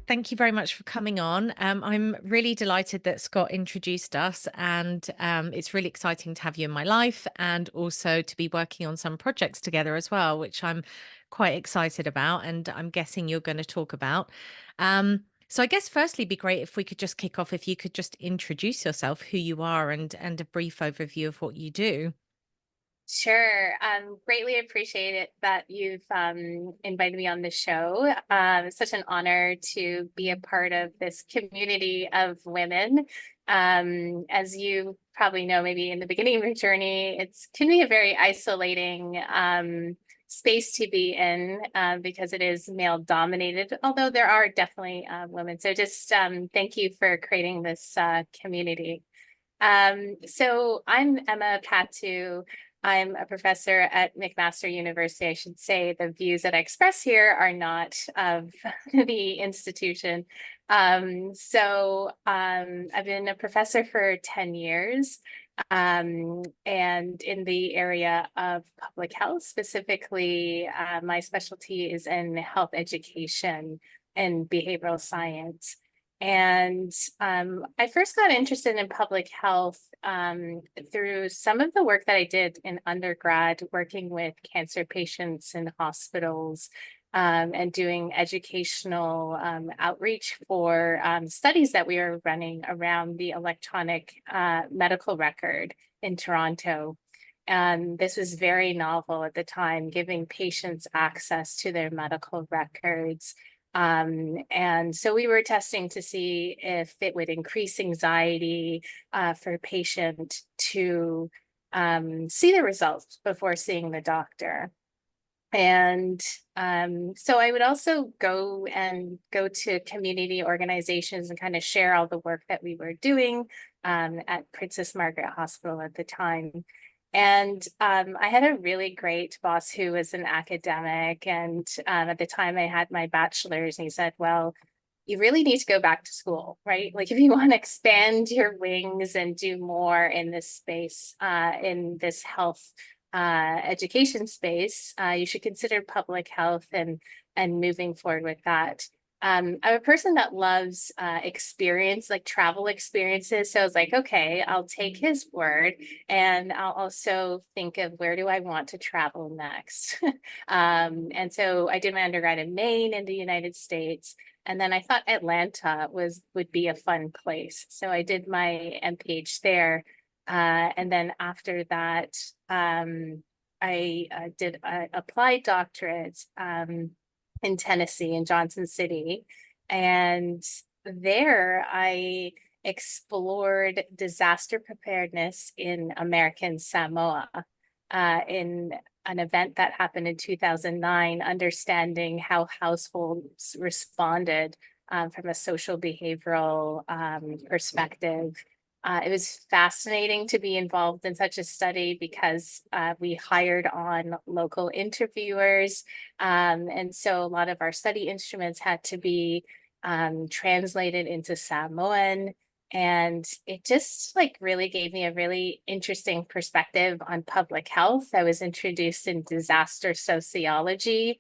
Thank you very much for coming on. I'm really delighted that Scott introduced us, and it's really exciting to have you in my life and also to be working on some projects together as well, which I'm quite excited about, and I'm guessing you're going to talk about. So I guess firstly, it'd be great if we could just kick off, if you could just introduce yourself, who you are, and a brief overview of what you do. Sure. Greatly appreciate it that you've invited me on the show. It's such an honor to be a part of this community of women. As you probably know, maybe in the beginning of your journey, it's can be a very isolating space to be in because it is male dominated, although there are definitely women. So just thank you for creating this community. So I'm Emma Patu. I'm a professor at McMaster University. I should say the views that I express here are not of the institution. I've been a professor for 10 years and in the area of public health, specifically, my specialty is in health education and behavioral science. And I first got interested in public health through some of the work that I did in undergrad, working with cancer patients in hospitals and doing educational outreach for studies that we were running around the electronic medical record in Toronto. And this was very novel at the time, giving patients access to their medical records. And so we were testing to see if it would increase anxiety for a patient to see the results before seeing the doctor. And so I would also go to community organizations and kind of share all the work that we were doing at Princess Margaret Hospital at the time. And I had a really great boss who was an academic. And at the time I had my bachelor's, and he said, well, you really need to go back to school, right? Like if you want to expand your wings and do more in this space, in this health education space, you should consider public health and moving forward with that. I'm a person that loves experience, like travel experiences. So I was like, okay, I'll take his word and I'll also think of where do I want to travel next. And so I did my undergrad in Maine in the United States. And then I thought Atlanta would be a fun place. So I did my MPH there. And then after that, I did an applied doctorate in Tennessee, in Johnson City. And there I explored disaster preparedness in American Samoa in an event that happened in 2009, understanding how households responded from a social behavioral perspective. It was fascinating to be involved in such a study because we hired on local interviewers. And so a lot of our study instruments had to be translated into Samoan. And it just like really gave me a really interesting perspective on public health. I was introduced in disaster sociology,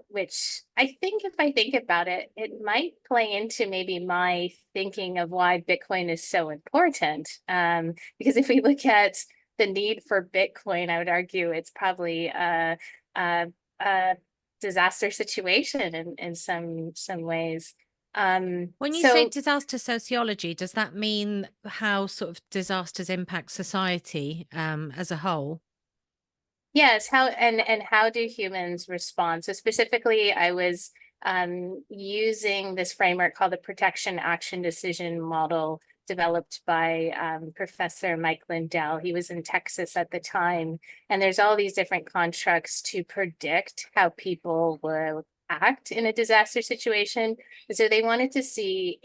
which I think if I think about it, it might play into maybe my thinking of why Bitcoin is so important. Because if we look at the need for Bitcoin, I would argue it's probably a disaster situation in some ways. When you say So disaster sociology, does that mean how sort of disasters impact society as a whole? yes, how and how do humans respond? So specifically, I was using this framework called the Protection Action Decision Model, developed by Professor Mike Lindell. He was in Texas at the time, and there's all these different constructs to predict how people will act in a disaster situation. So they wanted to see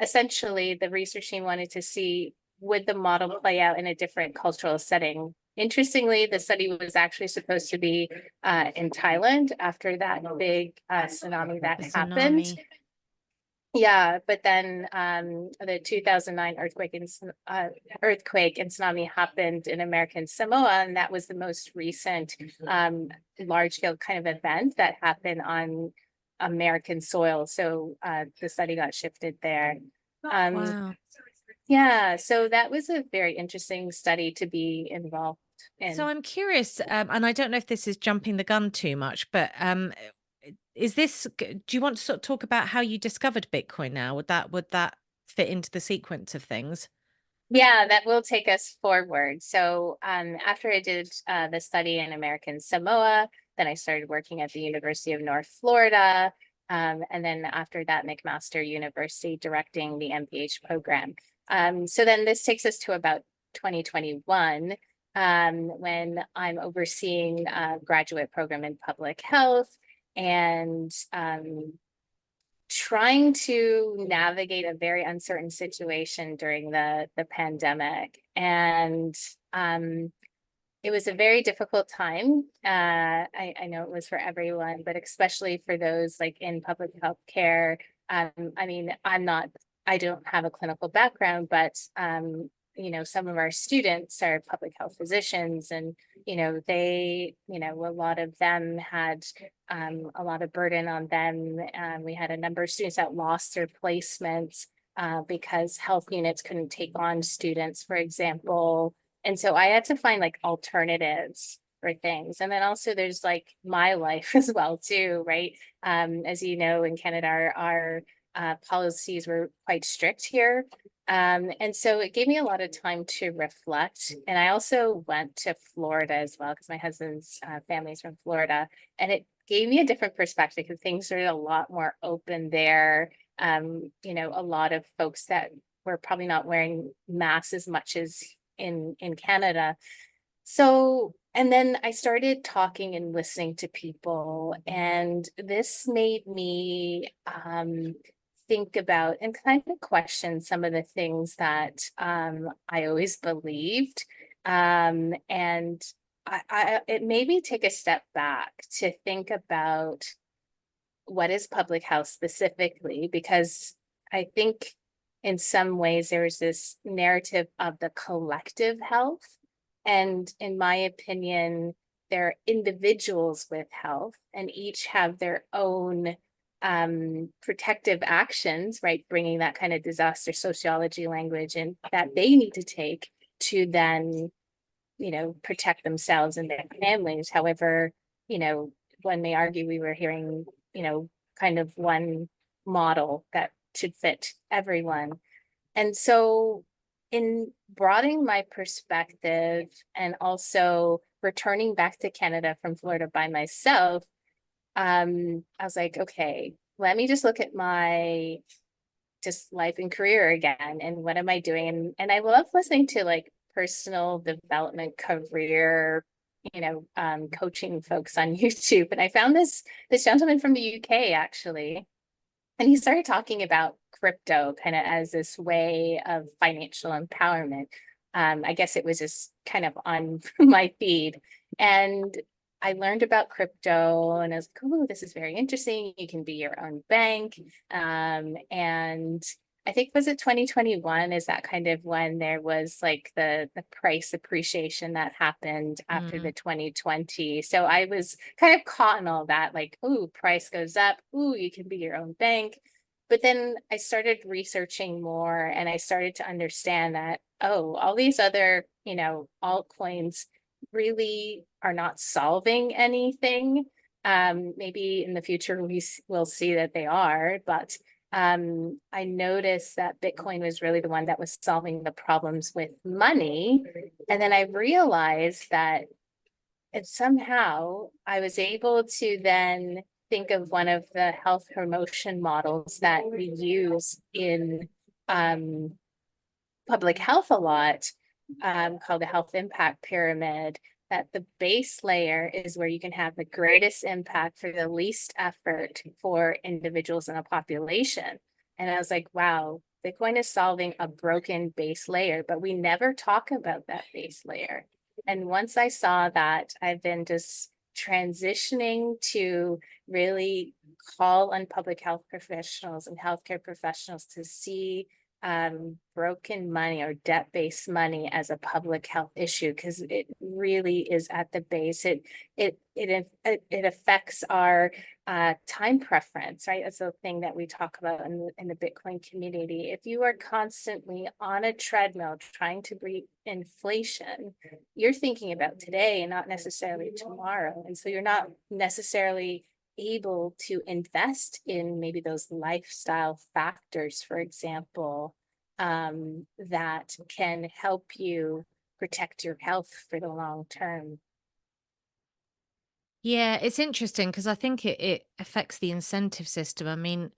essentially the research team wanted to see would the model play out in a different cultural setting. Interestingly, the study was actually supposed to be in Thailand after that big tsunami that happened. Tsunami. Yeah, but then the 2009 earthquake and tsunami happened in American Samoa, and that was the most recent large scale kind of event that happened on American soil. So the study got shifted there. Um, Wow. yeah, so that was a very interesting study to be involved So in. I'm curious, and I don't know if this is jumping the gun too much, but is this? Do you want to sort of talk about how you discovered Bitcoin? Now, would that fit into the sequence of things? Yeah, that will take us forward. So after I did the study in American Samoa, then I started working at the University of North Florida. And then after that, McMaster University directing the MPH program. So then this takes us to about 2021, when I'm overseeing a graduate program in public health and trying to navigate a very uncertain situation during the pandemic. And it was a very difficult time. I know it was for everyone, but especially for those like in public health care. I mean, I don't have a clinical background, but some of our students are public health physicians, and a lot of them had a lot of burden on them. We had a number of students that lost their placements because health units couldn't take on students, for example. And so I had to find like alternatives for things. And then also there's like my life as well too, right? As you know, in Canada, our policies were quite strict here. And so it gave me a lot of time to reflect. And I also went to Florida as well because my husband's family is from Florida. And it gave me a different perspective because things are a lot more open there. A lot of folks that were probably not wearing masks as much as in Canada. So, and then I started talking and listening to people, and this made me think about and kind of question some of the things that I always believed. And it made me take a step back to think about what is public health specifically, because I think in some ways there's this narrative of the collective health. And in my opinion, there are individuals with health and each have their own protective actions, right? Bringing that kind of disaster sociology language and that they need to take to then, protect themselves and their families. However, one may argue we were hearing, kind of one model that should fit everyone. And so, in broadening my perspective and also returning back to Canada from Florida by myself, I was like, okay, let me just look at my just life and career again, and what am I doing? And I love listening to like personal development career, coaching folks on YouTube. And I found this gentleman from the UK actually, and he started talking about crypto kind of as this way of financial empowerment. I guess it was just kind of on my feed. And I learned about crypto and I was like, oh, this is very interesting. You can be your own bank. And I think was it 2021 is that kind of when there was like the price appreciation that happened after Mm. the 2020. So I was kind of caught in all that, like, ooh, price goes up, ooh, you can be your own bank. But then I started researching more and I started to understand that, oh, all these other, altcoins really are not solving anything. Maybe in the future we will see that they are, but I noticed that Bitcoin was really the one that was solving the problems with money. And then I realized that and somehow I was able to then think of one of the health promotion models that we use in um, public health a lot, called the health impact pyramid, that the base layer is where you can have the greatest impact for the least effort for individuals in a population. And I was like, wow, Bitcoin is solving a broken base layer, but we never talk about that base layer. And once I saw that, I've been just transitioning to really call on public health professionals and healthcare professionals to see broken money or debt-based money as a public health issue, because it really is at the base. It affects our time preference, right? That's the thing that we talk about in the Bitcoin community. If you are constantly on a treadmill trying to beat inflation, you're thinking about today and not necessarily tomorrow. And so you're not necessarily able to invest in maybe those lifestyle factors, for example, that can help you protect your health for the long term. Yeah, it's interesting because I think it affects the incentive system. I mean,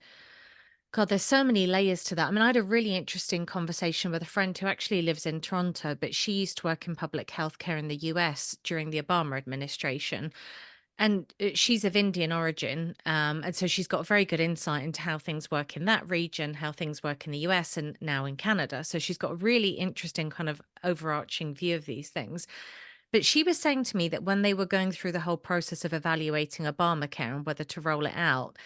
God, there's so many layers to that. I mean, I had a really interesting conversation with a friend who actually lives in Toronto, but she used to work in public healthcare in the US during the Obama administration. And she's of Indian origin. And so she's got very good insight into how things work in that region, how things work in the US and now in Canada. So she's got a really interesting kind of overarching view of these things. But she was saying to me that when they were going through the whole process of evaluating Obamacare and whether to roll it out,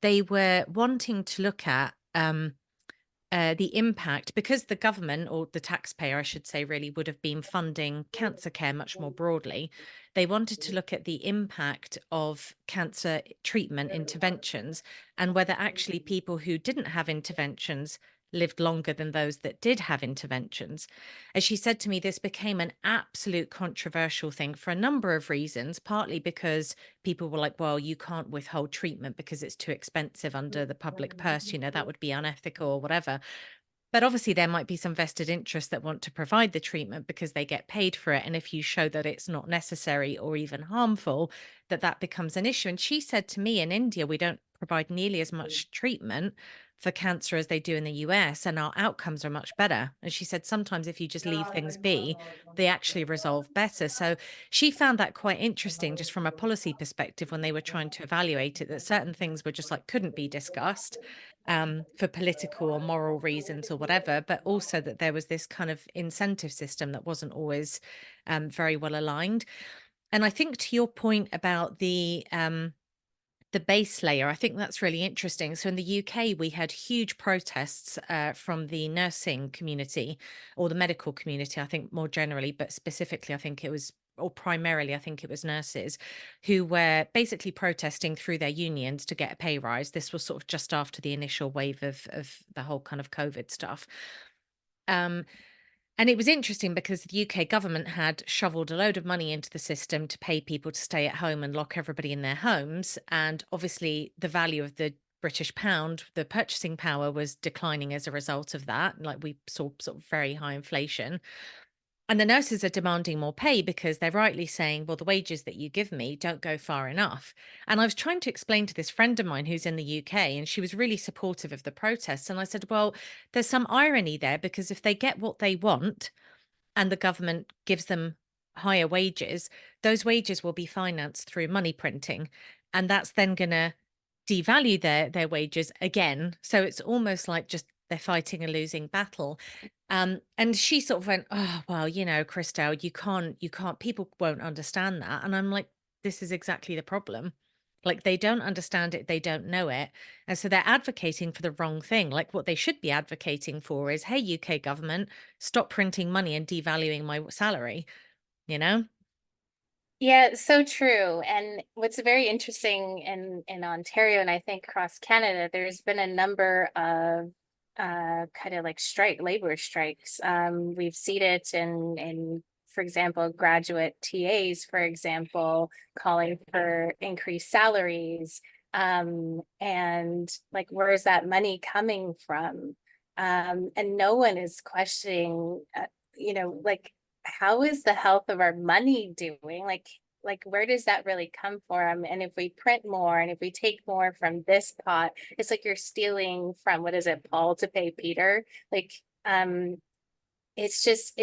they were wanting to look at the impact, because the government, or the taxpayer, I should say, really would have been funding cancer care much more broadly. They wanted to look at the impact of cancer treatment interventions and whether actually people who didn't have interventions lived longer than those that did have interventions. As she said to me, this became an absolute controversial thing for a number of reasons, partly because people were like, well, you can't withhold treatment because it's too expensive under the public purse, that would be unethical or whatever. But obviously, there might be some vested interests that want to provide the treatment because they get paid for it. And if you show that it's not necessary or even harmful, that becomes an issue. And she said to me, in India, we don't provide nearly as much treatment for cancer as they do in the US, and our outcomes are much better. And she said sometimes if you just leave things be, they actually resolve better. So she found that quite interesting, just from a policy perspective, when they were trying to evaluate it, that certain things were just like couldn't be discussed for political or moral reasons or whatever, but also that there was this kind of incentive system that wasn't always very well aligned. And I think to your point about the base layer, I think that's really interesting. So in the UK, we had huge protests from the nursing community or the medical community, I think more generally, but specifically, I think it was, or primarily, I think it was nurses who were basically protesting through their unions to get a pay rise. This was sort of just after the initial wave of the whole kind of COVID stuff. Um, and it was interesting because the UK government had shoveled a load of money into the system to pay people to stay at home and lock everybody in their homes. And obviously, the value of the British pound, the purchasing power was declining as a result of that. Like we saw sort of very high inflation. And the nurses are demanding more pay because they're rightly saying, well, the wages that you give me don't go far enough. And I was trying to explain to this friend of mine who's in the UK, and she was really supportive of the protests. And I said, well, there's some irony there because if they get what they want, and the government gives them higher wages, those wages will be financed through money printing. And that's then going to devalue their wages again. So it's almost like just they're fighting a losing battle. And she sort of went, oh, well, Christelle, you can't, people won't understand that. And I'm like, this is exactly the problem. Like they don't understand it, they don't know it. And so they're advocating for the wrong thing. Like what they should be advocating for is, hey, UK government, stop printing money and devaluing my salary, you know? Yeah, so true. And what's very interesting in Ontario, and I think across Canada, there's been a number of kind of like labor strikes. We've seen it in, for example, graduate TAs, for example, calling for increased salaries. And like, where is that money coming from? And no one is questioning, like, how is the health of our money doing? Like where does that really come from? And if we print more and if we take more from this pot, it's like you're stealing from, what is it, Paul to pay Peter? Like it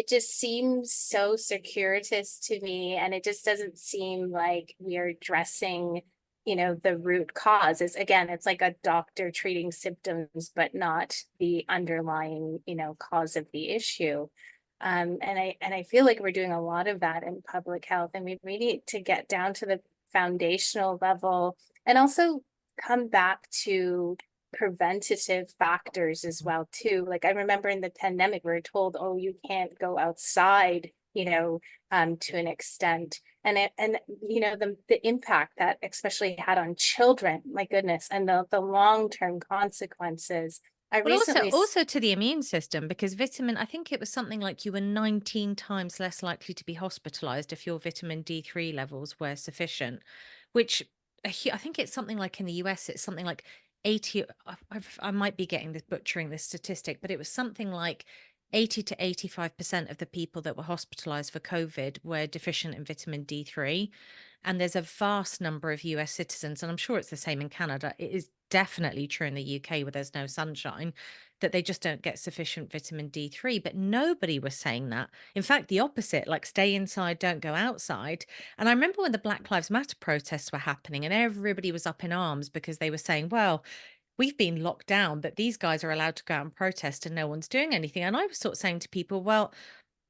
just seems so circuitous to me, and it just doesn't seem like we are addressing the root cause. Is again, it's like a doctor treating symptoms but not the underlying cause of the issue. And I feel like we're doing a lot of that in public health, and we need to get down to the foundational level and also come back to preventative factors as well too. Like I remember in the pandemic, we were told, oh, you can't go outside, to an extent. And the impact that especially had on children, my goodness, and the long-term consequences. I Well, also recently also to the immune system, because I think it was something like you were 19 times less likely to be hospitalized if your vitamin D3 levels were sufficient, which I think it's something like in the US, it's something like 80. I might be getting this butchering this statistic, but it was something like 80 to 85% of the people that were hospitalized for COVID were deficient in vitamin D3. And there's a vast number of US citizens, and I'm sure it's the same in Canada. It is definitely true in the UK where there's no sunshine, that they just don't get sufficient vitamin D3. But nobody was saying that. In fact, the opposite, like stay inside, don't go outside. And I remember when the Black Lives Matter protests were happening and everybody was up in arms because they were saying, well, we've been locked down, but these guys are allowed to go out and protest and no one's doing anything. And I was sort of saying to people, well,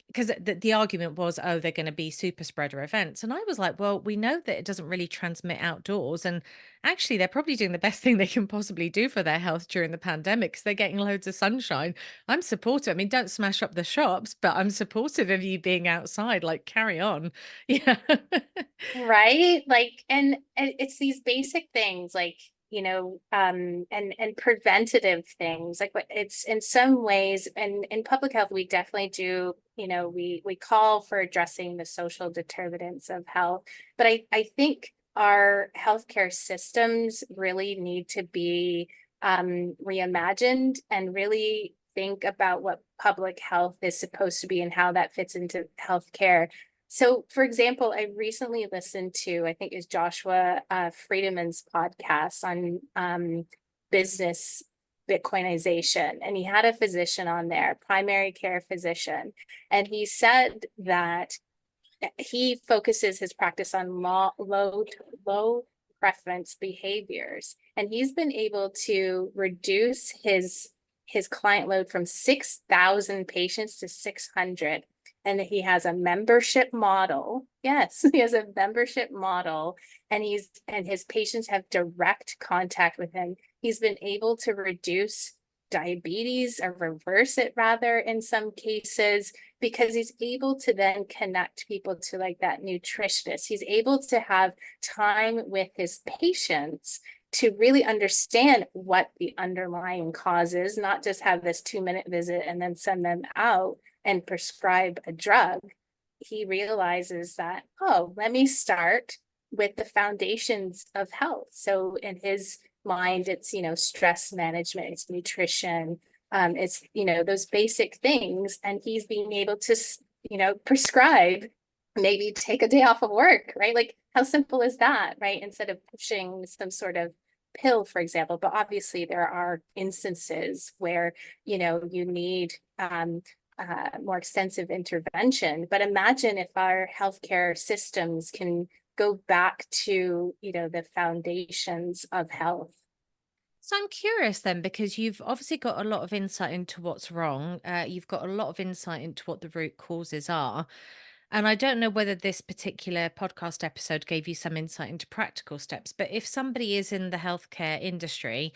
because the argument was, oh, they're going to be super spreader events. And I was like, well, we know that it doesn't really transmit outdoors. And actually, they're probably doing the best thing they can possibly do for their health during the pandemic because they're getting loads of sunshine. I'm supportive. I mean, don't smash up the shops, but I'm supportive of you being outside. Like, carry on. Yeah. Right? Like, and it's these basic things like, and preventative things. Like what it's in some ways, and in public health, we definitely do, we call for addressing the social determinants of health. But I think our healthcare systems really need to be reimagined and really think about what public health is supposed to be and how that fits into healthcare. So, for example, I recently listened to, I think it's Joshua Friedman's podcast on business Bitcoinization, and he had a physician on there, primary care physician, and he said that he focuses his practice on low preference behaviors, and he's been able to reduce his client load from 6,000 patients to 600. And he has a membership model. Yes, he has a membership model, and his patients have direct contact with him. He's been able to reduce diabetes, or reverse it rather in some cases, because he's able to then connect people to like that nutritionist. He's able to have time with his patients to really understand what the underlying cause is, not just have this 2-minute visit and then send them out and prescribe a drug. He realizes that, oh, let me start with the foundations of health. So in his mind, it's, stress management, it's nutrition, it's, those basic things. And he's being able to, prescribe, maybe take a day off of work, right? Like how simple is that, right? Instead of pushing some sort of pill, for example. But obviously there are instances where, you need more extensive intervention. But imagine if our healthcare systems can go back to, the foundations of health. So I'm curious then, because you've obviously got a lot of insight into what's wrong. You've got a lot of insight into what the root causes are. And I don't know whether this particular podcast episode gave you some insight into practical steps, but if somebody is in the healthcare industry,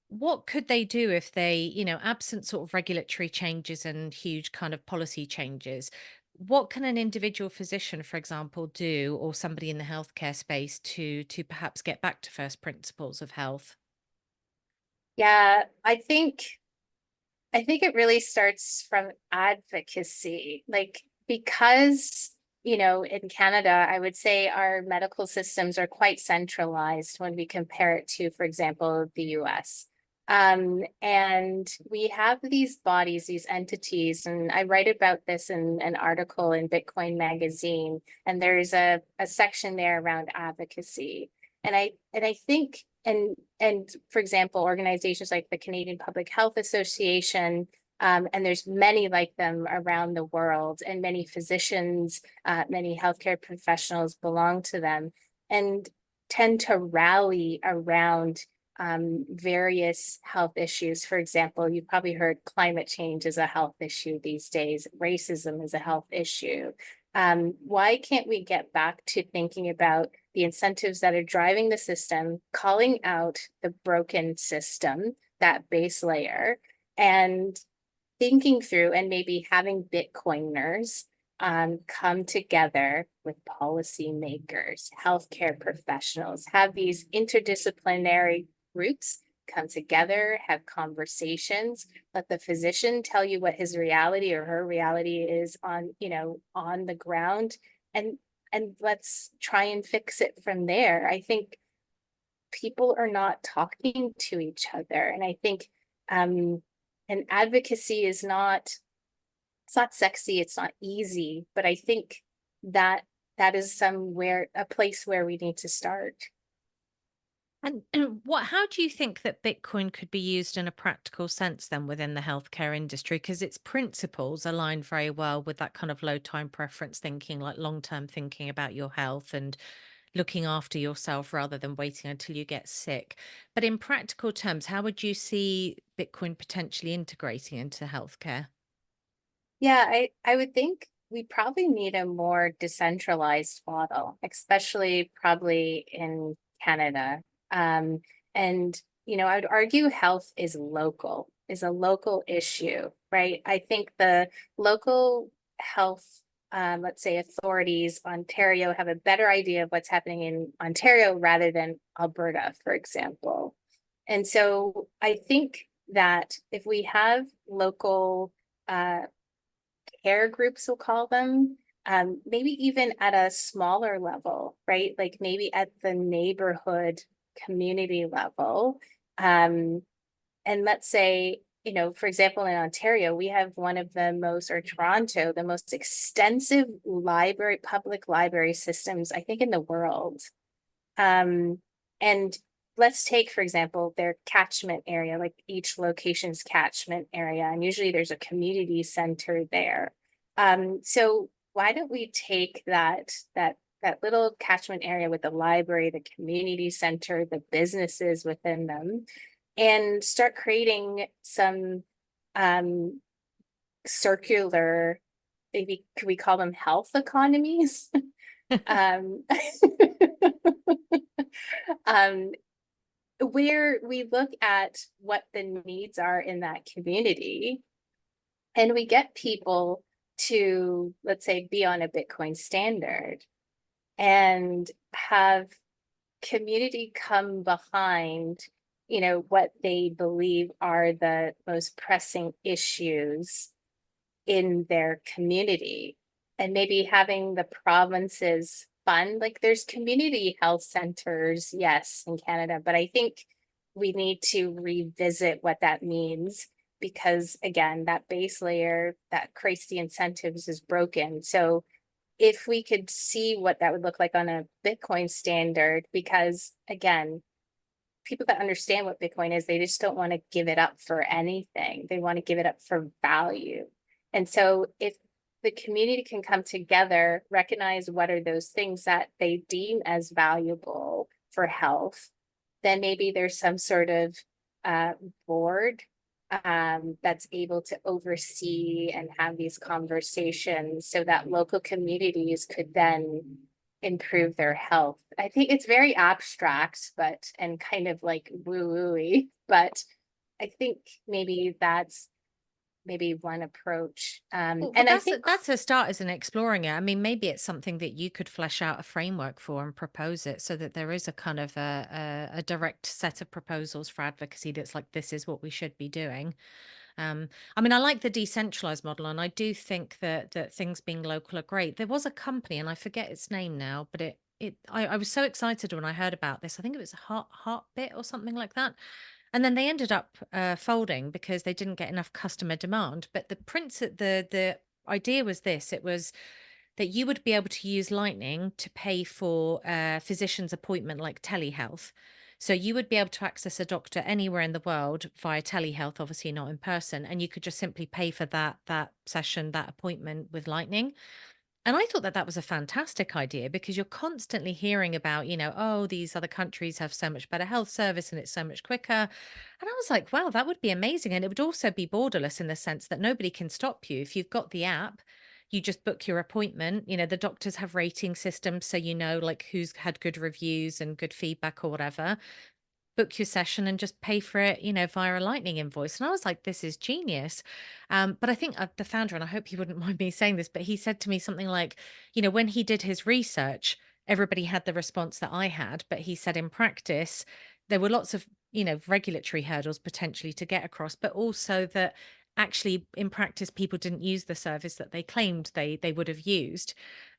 what could they do if they, absent sort of regulatory changes and huge kind of policy changes? What can an individual physician, for example, do, or somebody in the healthcare space to perhaps get back to first principles of health? Yeah, I think it really starts from advocacy, like because, in Canada, I would say our medical systems are quite centralized when we compare it to, for example, the US. And we have these bodies, these entities, and I write about this in an article in Bitcoin Magazine, and there's a section there around advocacy. And I think, and for example, organizations like the Canadian Public Health Association, and there's many like them around the world, and many physicians, many healthcare professionals belong to them and tend to rally around various health issues. For example, you've probably heard climate change is a health issue these days. Racism is a health issue. Why can't we get back to thinking about the incentives that are driving the system, calling out the broken system, that base layer, and thinking through and maybe having Bitcoiners come together with policymakers, healthcare professionals, have these interdisciplinary groups come together, have conversations, let the physician tell you what his reality or her reality is on, on the ground, and let's try and fix it from there. I think people are not talking to each other. And I think and advocacy is not, it's not sexy, it's not easy, but I think that that is somewhere, a place where we need to start. And how do you think that Bitcoin could be used in a practical sense then within the healthcare industry? Because its principles align very well with that kind of low time preference thinking, like long term thinking about your health and looking after yourself rather than waiting until you get sick. But in practical terms, how would you see Bitcoin potentially integrating into healthcare? Yeah, I would think we probably need a more decentralized model, especially probably in Canada. And I would argue health is a local issue, right? I think the local health, let's say authorities, Ontario have a better idea of what's happening in Ontario rather than Alberta, for example. And so I think that if we have local uh, care groups, we'll call them, maybe even at a smaller level, right? Like maybe at the neighborhood community level. And let's say, for example, in Ontario, we have one of the most, or Toronto, the most extensive public library systems, I think, in the world. And let's take, for example, their catchment area, like each location's catchment area, and usually there's a community center there. So why don't we take that little catchment area with the library, the community center, the businesses within them, and start creating some um, circular, maybe could we call them health economies? um, um, where we look at what the needs are in that community and we get people to, let's say, be on a Bitcoin standard and have community come behind, what they believe are the most pressing issues in their community, and maybe having the provinces fund, like there's community health centers, yes, in Canada, but I think we need to revisit what that means because again, that base layer that creates the incentives is broken. So if we could see what that would look like on a Bitcoin standard, because again, people that understand what Bitcoin is, they just don't want to give it up for anything. They want to give it up for value. And so if the community can come together, recognize what are those things that they deem as valuable for health, then maybe there's some sort of board that's able to oversee and have these conversations so that local communities could then improve their health. I think it's very abstract, but and kind of like woo-wooey, but I think maybe that's maybe one approach. Well, And I think that's a start, isn't it? Exploring it. I mean, maybe it's something that you could flesh out a framework for and propose it so that there is a kind of a direct set of proposals for advocacy that's like, this is what we should be doing. I mean, I like the decentralized model, and I do think that things being local are great. There was a company, and I forget its name now, but I was so excited when I heard about this. I think it was Heartbit or something like that. And then they ended up folding because they didn't get enough customer demand. But the idea was this: it was that you would be able to use Lightning to pay for a physician's appointment, like telehealth. So you would be able to access a doctor anywhere in the world via telehealth, obviously not in person, and you could just simply pay for that session, that appointment with Lightning. And I thought that that was a fantastic idea because you're constantly hearing about, oh, these other countries have so much better health service and it's so much quicker. And I was like, wow, that would be amazing. And it would also be borderless in the sense that nobody can stop you. If you've got the app, you just book your appointment. You know, the doctors have rating systems, so you know like who's had good reviews and good feedback or whatever. Book your session and just pay for it, you know, via a lightning invoice. And I was like, this is genius. But I think the founder, and I hope he wouldn't mind me saying this, but he said to me something like, you know, when he did his research, everybody had the response that I had, but he said in practice, there were lots of, you know, regulatory hurdles potentially to get across, but also that actually in practice people didn't use the service that they claimed they would have used.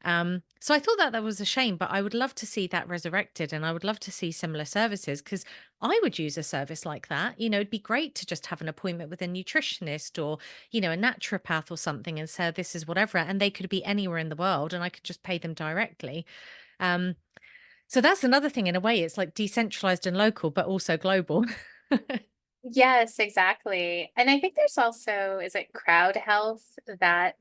So I thought that that was a shame, but I would love to see that resurrected, and I would love to see similar services, because I would use a service like that. You know, it'd be great to just have an appointment with a nutritionist or, you know, a naturopath or something and say, this is whatever. And they could be anywhere in the world and I could just pay them directly. Um, so that's another thing in a way. It's like decentralized and local, but also global. Yes, exactly. And I think there's also, is it crowd health that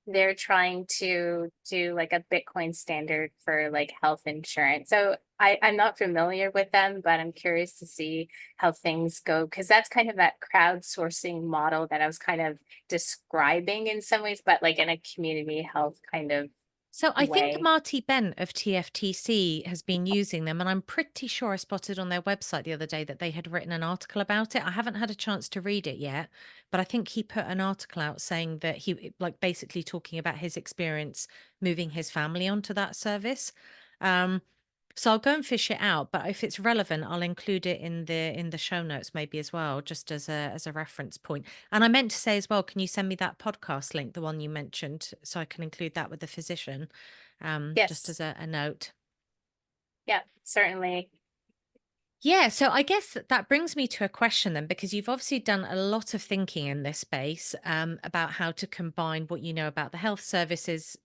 they're trying to do like a Bitcoin standard for like health insurance. So I'm not familiar with them, but I'm curious to see how things go, because that's kind of that crowdsourcing model that I was kind of describing in some ways, but like in a community health kind of So I think way. Marty Bent of TFTC has been using them, and I'm pretty sure I spotted on their website the other day that they had written an article about it. I haven't had a chance to read it yet, but I think he put an article out saying that he like basically talking about his experience moving his family onto that service. Um, so I'll go and fish it out, but if it's relevant, I'll include it in the show notes maybe as well, just as a reference point. And I meant to say as well, can you send me that podcast link, the one you mentioned, so I can include that with the physician, just Yes. as a note. Yeah, certainly. Yeah, so I guess that brings me to a question then, because you've obviously done a lot of thinking in this space about how to combine what you know about the health services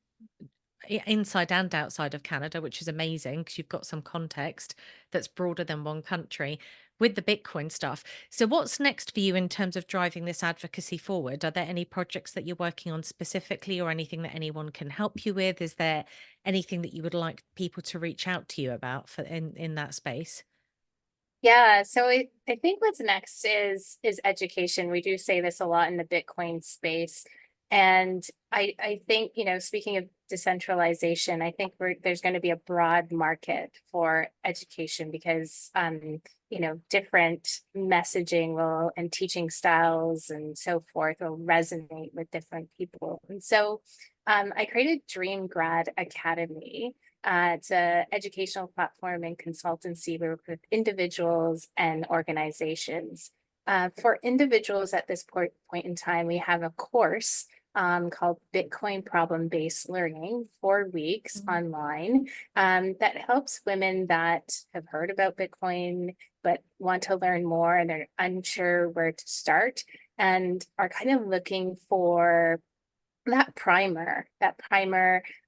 inside and outside of Canada, which is amazing because you've got some context that's broader than one country with the Bitcoin stuff. So, what's next for you in terms of driving this advocacy forward? Are there any projects that you're working on specifically, or anything that anyone can help you with? Is there anything that you would like people to reach out to you about for in that space? Yeah, so I think what's next is education. We do say this a lot in the Bitcoin space. And I think, you know, speaking of decentralization, I think there's going to be a broad market for education because you know, different messaging will and teaching styles and so forth will resonate with different people. And so I created Dream Grad Academy. It's an educational platform and consultancy. We work with individuals and organizations. For individuals at this point in time, we have a course called Bitcoin Problem-Based Learning, 4 weeks Mhm. online, that helps women that have heard about Bitcoin but want to learn more and they're unsure where to start and are kind of looking for that primer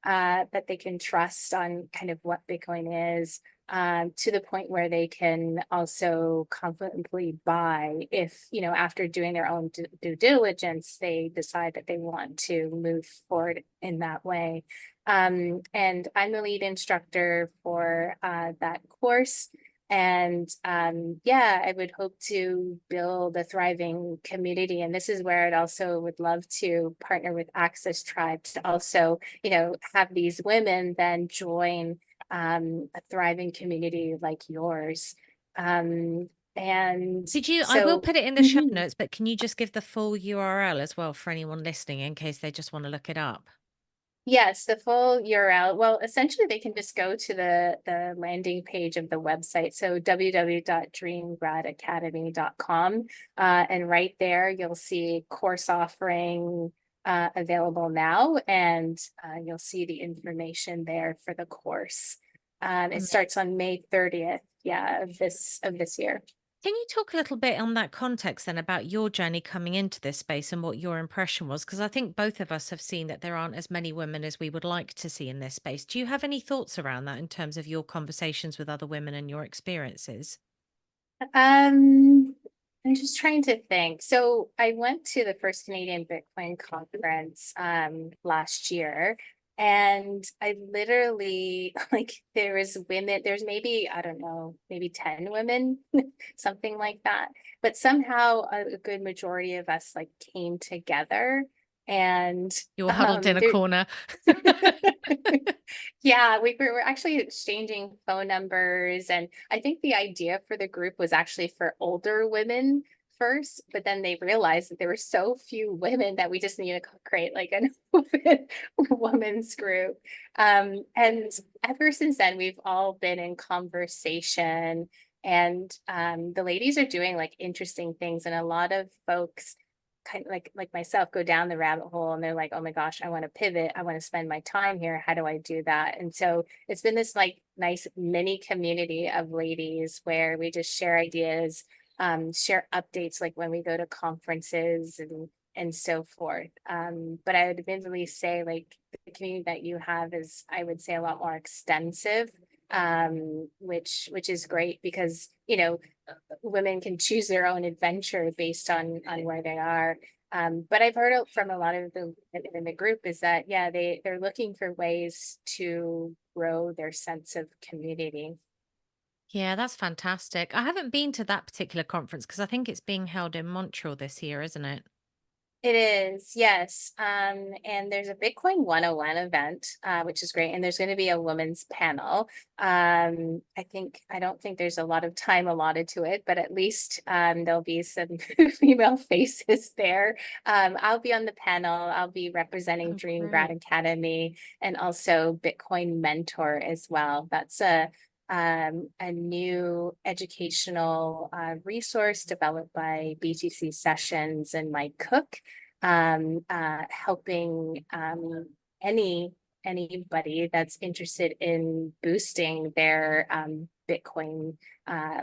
that they can trust on kind of what Bitcoin is, to the point where they can also confidently buy if, you know, after doing their own due diligence, they decide that they want to move forward in that way. And I'm the lead instructor for that course. And yeah, I would hope to build a thriving community. And this is where I'd also would love to partner with Access Tribe to also, you know, have these women then join a thriving community like yours. And Did you? I will so put it in the show mhm. notes, but can you just give the full URL as well for anyone listening in case they just want to look it up? Yes, the full URL. Well, essentially they can just go to the landing page of the website. So www.dreamgradacademy.com. And right there you'll see course offering available now, and you'll see the information there for the course. It starts on May 30th, yeah, of this year. Can you talk a little bit on that context then about your journey coming into this space and what your impression was? Because I think both of us have seen that there aren't as many women as we would like to see in this space. Do you have any thoughts around that in terms of your conversations with other women and your experiences? Um, I'm just trying to think. So I went to the first Canadian Bitcoin conference last year, and I literally like there was women, there's maybe, I don't know, maybe 10 women, something like that. But somehow a good majority of us like came together And You were huddled in a there corner. yeah, we're actually exchanging phone numbers. And I think the idea for the group was actually for older women first, but then they realized that there were so few women that we just needed to create like an open women's group. And ever since then, we've all been in conversation, and the ladies are doing like interesting things, and a lot of folks kind of like myself go down the rabbit hole, and they're like, oh my gosh, I want to pivot, I want to spend my time here, how do I do that? And so it's been this like nice mini community of ladies where we just share ideas, share updates like when we go to conferences and so forth. But I would admittedly say like the community that you have is, I would say, a lot more extensive, which is great because women can choose their own adventure based on where they are. But I've heard from a lot of the in the group is that yeah, they're looking for ways to grow their sense of community. Yeah, that's fantastic. I haven't been to that particular conference because I think it's being held in Montreal this year, isn't it? It is, yes. And there's a Bitcoin 101 event, which is great. And there's going to be a women's panel. I don't think there's a lot of time allotted to it, but at least there'll be some female faces there. I'll be on the panel. I'll be representing Oh, Dream Grad great. Academy and also Bitcoin Mentor as well. That's a new educational resource developed by BTC Sessions and Mike Cook, helping any anybody that's interested in boosting their Bitcoin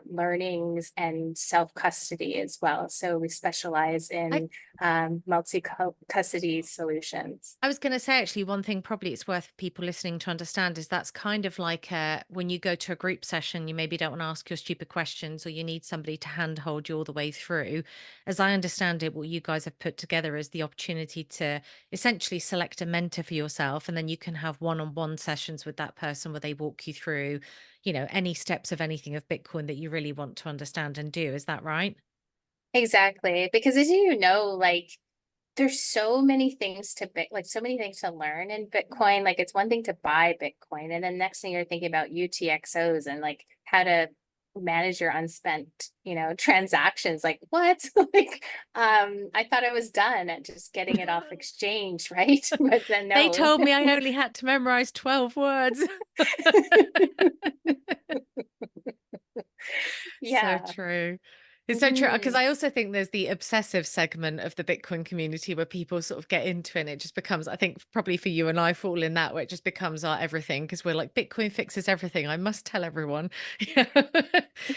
learnings and self-custody as well. So we specialize I in multi-custody solutions. I was going to say, actually, one thing probably it's worth people listening to understand is that's kind of like when you go to a group session, you maybe don't want to ask your stupid questions or you need somebody to handhold you all the way through. As I understand it, what you guys have put together is the opportunity to essentially select a mentor for yourself. And then you can have one-on-one sessions with that person where they walk you through, any steps of anything of Bitcoin that you really want to understand and do. Is that right? Exactly. Because as you know, like there's so many things to like so many things to learn in Bitcoin. Like it's one thing to buy Bitcoin, and then next thing you're thinking about UTXOs and like how to manage your unspent, transactions. Like what? Like I thought I was done at just getting it off exchange, right? But then They no. told me I only had to memorize 12 words. So Yeah. true. It's so true because Mhm. I also think there's the obsessive segment of the Bitcoin community where people sort of get into it and it just becomes, I think probably for you and I fall in that where it just becomes our everything because we're like, Bitcoin fixes everything. I must tell everyone. Yeah.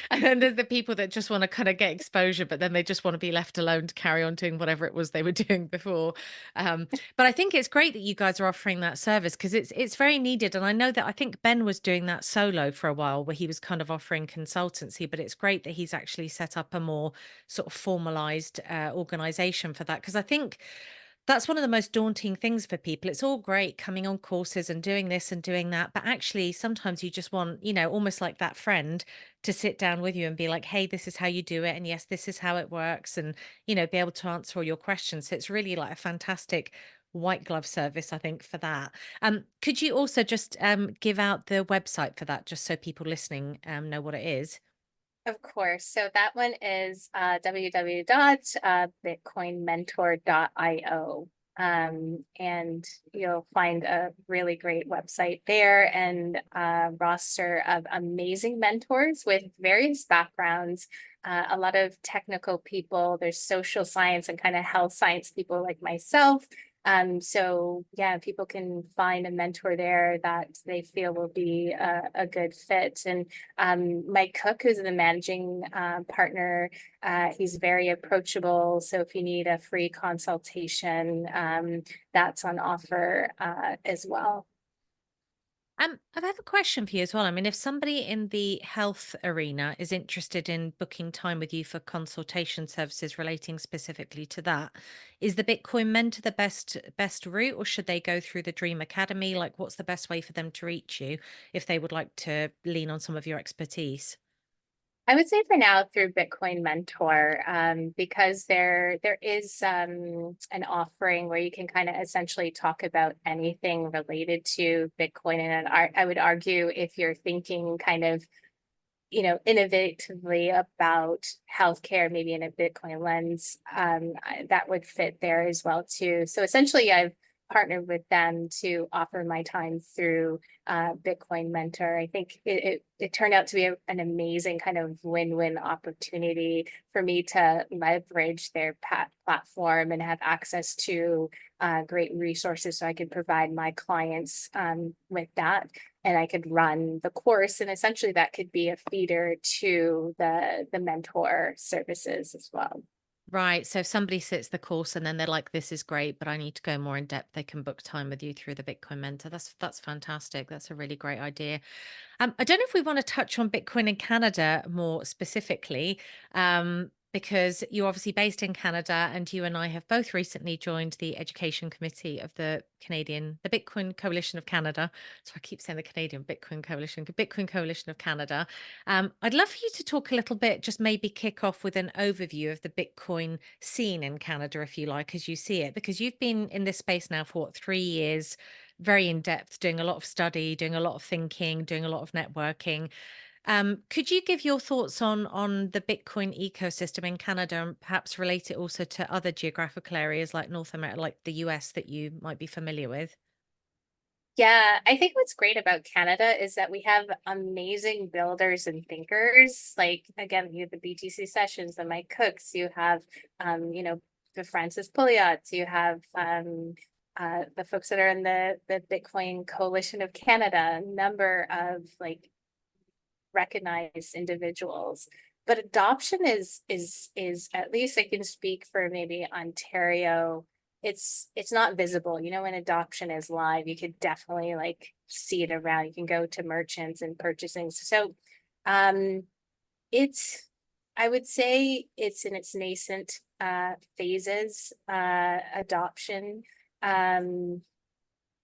And then there's the people that just want to kind of get exposure, but then they just want to be left alone to carry on doing whatever it was they were doing before. Um, but I think it's great that you guys are offering that service because it's very needed. And I know that I think Ben was doing that solo for a while where he was kind of offering consultancy, but it's great that he's actually set up a more sort of formalized organization for that. Because I think that's one of the most daunting things for people. It's all great coming on courses and doing this and doing that, but actually sometimes you just want, almost like that friend to sit down with you and be like, hey, this is how you do it. And yes, this is how it works. And, be able to answer all your questions. So it's really like a fantastic white glove service, I think, for that. Could you also just give out the website for that, just so people listening know what it is? Of course. So that one is www.bitcoinmentor.io. And you'll find a really great website there and a roster of amazing mentors with various backgrounds, a lot of technical people. There's social science and kind of health science people like myself. So yeah, people can find a mentor there that they feel will be a good fit. And Mike Cook, who's the managing partner, he's very approachable. So if you need a free consultation, that's on offer as well. I have a question for you as well. I mean, if somebody in the health arena is interested in booking time with you for consultation services relating specifically to that, is the Bitcoin Mentor the best route, or should they go through the Dream Academy? Like, what's the best way for them to reach you if they would like to lean on some of your expertise? I would say for now through Bitcoin Mentor, because there is an offering where you can kind of essentially talk about anything related to Bitcoin. And I would argue if you're thinking kind of, innovatively about healthcare, maybe in a Bitcoin lens, that would fit there as well too. So essentially, I've partnered with them to offer my time through Bitcoin Mentor. I think it turned out to be an amazing kind of win-win opportunity for me to leverage their platform and have access to great resources so I could provide my clients with that, and I could run the course, and essentially that could be a feeder to the mentor services as well. Right. So if somebody sits the course and then they're like, this is great, but I need to go more in depth, they can book time with you through the Bitcoin Mentor. That's fantastic. That's a really great idea. I don't know if we want to touch on Bitcoin in Canada more specifically, because you're obviously based in Canada, and you and I have both recently joined the education committee of the Bitcoin Coalition of Canada. So I keep saying the Canadian Bitcoin Coalition of Canada. I'd love for you to talk a little bit, just maybe kick off with an overview of the Bitcoin scene in Canada, if you like, as you see it, because you've been in this space now for what, 3 years, very in depth, doing a lot of study, doing a lot of thinking, doing a lot of networking. Could you give your thoughts on the Bitcoin ecosystem in Canada, and perhaps relate it also to other geographical areas like North America, like the US, that you might be familiar with? Yeah, I think what's great about Canada is that we have amazing builders and thinkers. Like again, you have the BTC sessions, the Mike Cooks, you have the Francis Pouliot's, you have the folks that are in the Bitcoin Coalition of Canada, a number of like recognized individuals. But adoption is at least I can speak for maybe Ontario. It's not visible. When adoption is live, you could definitely like see it around. You can go to merchants and purchasing. So um it's I would say it's in its nascent phases, adoption. Um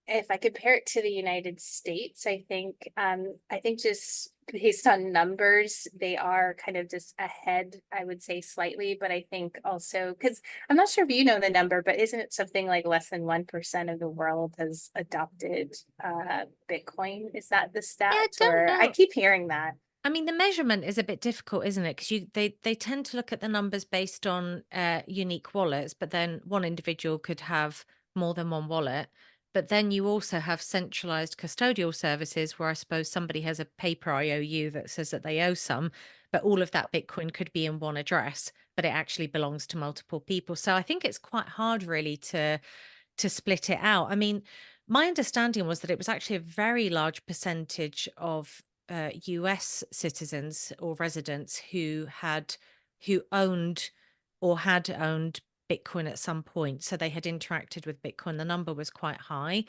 if I compare it to the United States, I think just based on numbers, they are kind of just ahead, I would say slightly, but I think also because I'm not sure if you know the number, but isn't it something like less than 1% of the world has adopted Bitcoin? Is that the Yeah, I stat? don't Or I know. keep hearing that. I mean, the measurement is a bit difficult, isn't it? Because they tend to look at the numbers based on unique wallets, but then one individual could have more than one wallet. But then you also have centralized custodial services where I suppose somebody has a paper IOU that says that they owe some, but all of that Bitcoin could be in one address, but it actually belongs to multiple people. So I think it's quite hard really to split it out. I mean, my understanding was that it was actually a very large percentage of US citizens or residents who owned or had owned Bitcoin at some point. So they had interacted with Bitcoin. The number was quite high.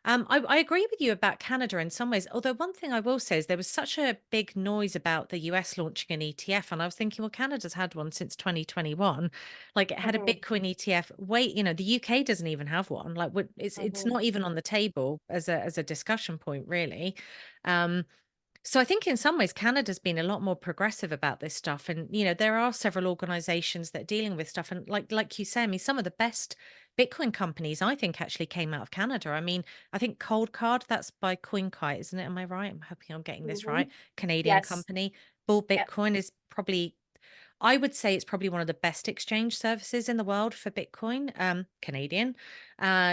I agree with you about Canada in some ways. Although one thing I will say is there was such a big noise about the US launching an ETF, and I was thinking, well, Canada's had one since 2021. Like it had a Mhm, Bitcoin ETF. Wait, the UK doesn't even have one. Like it's mhm. not even on the table as a discussion point, really. Um, so I think in some ways Canada's been a lot more progressive about this stuff, and there are several organizations that are dealing with stuff, and like you say, I mean, some of the best Bitcoin companies I think actually came out of Canada. I mean, I think Cold Card, that's by CoinKite, isn't it? Am I right? I'm hoping I'm getting this right. Mhm. Canadian Yes. company. Bull Yep. Bitcoin is probably, I would say it's probably one of the best exchange services in the world for Bitcoin, Canadian.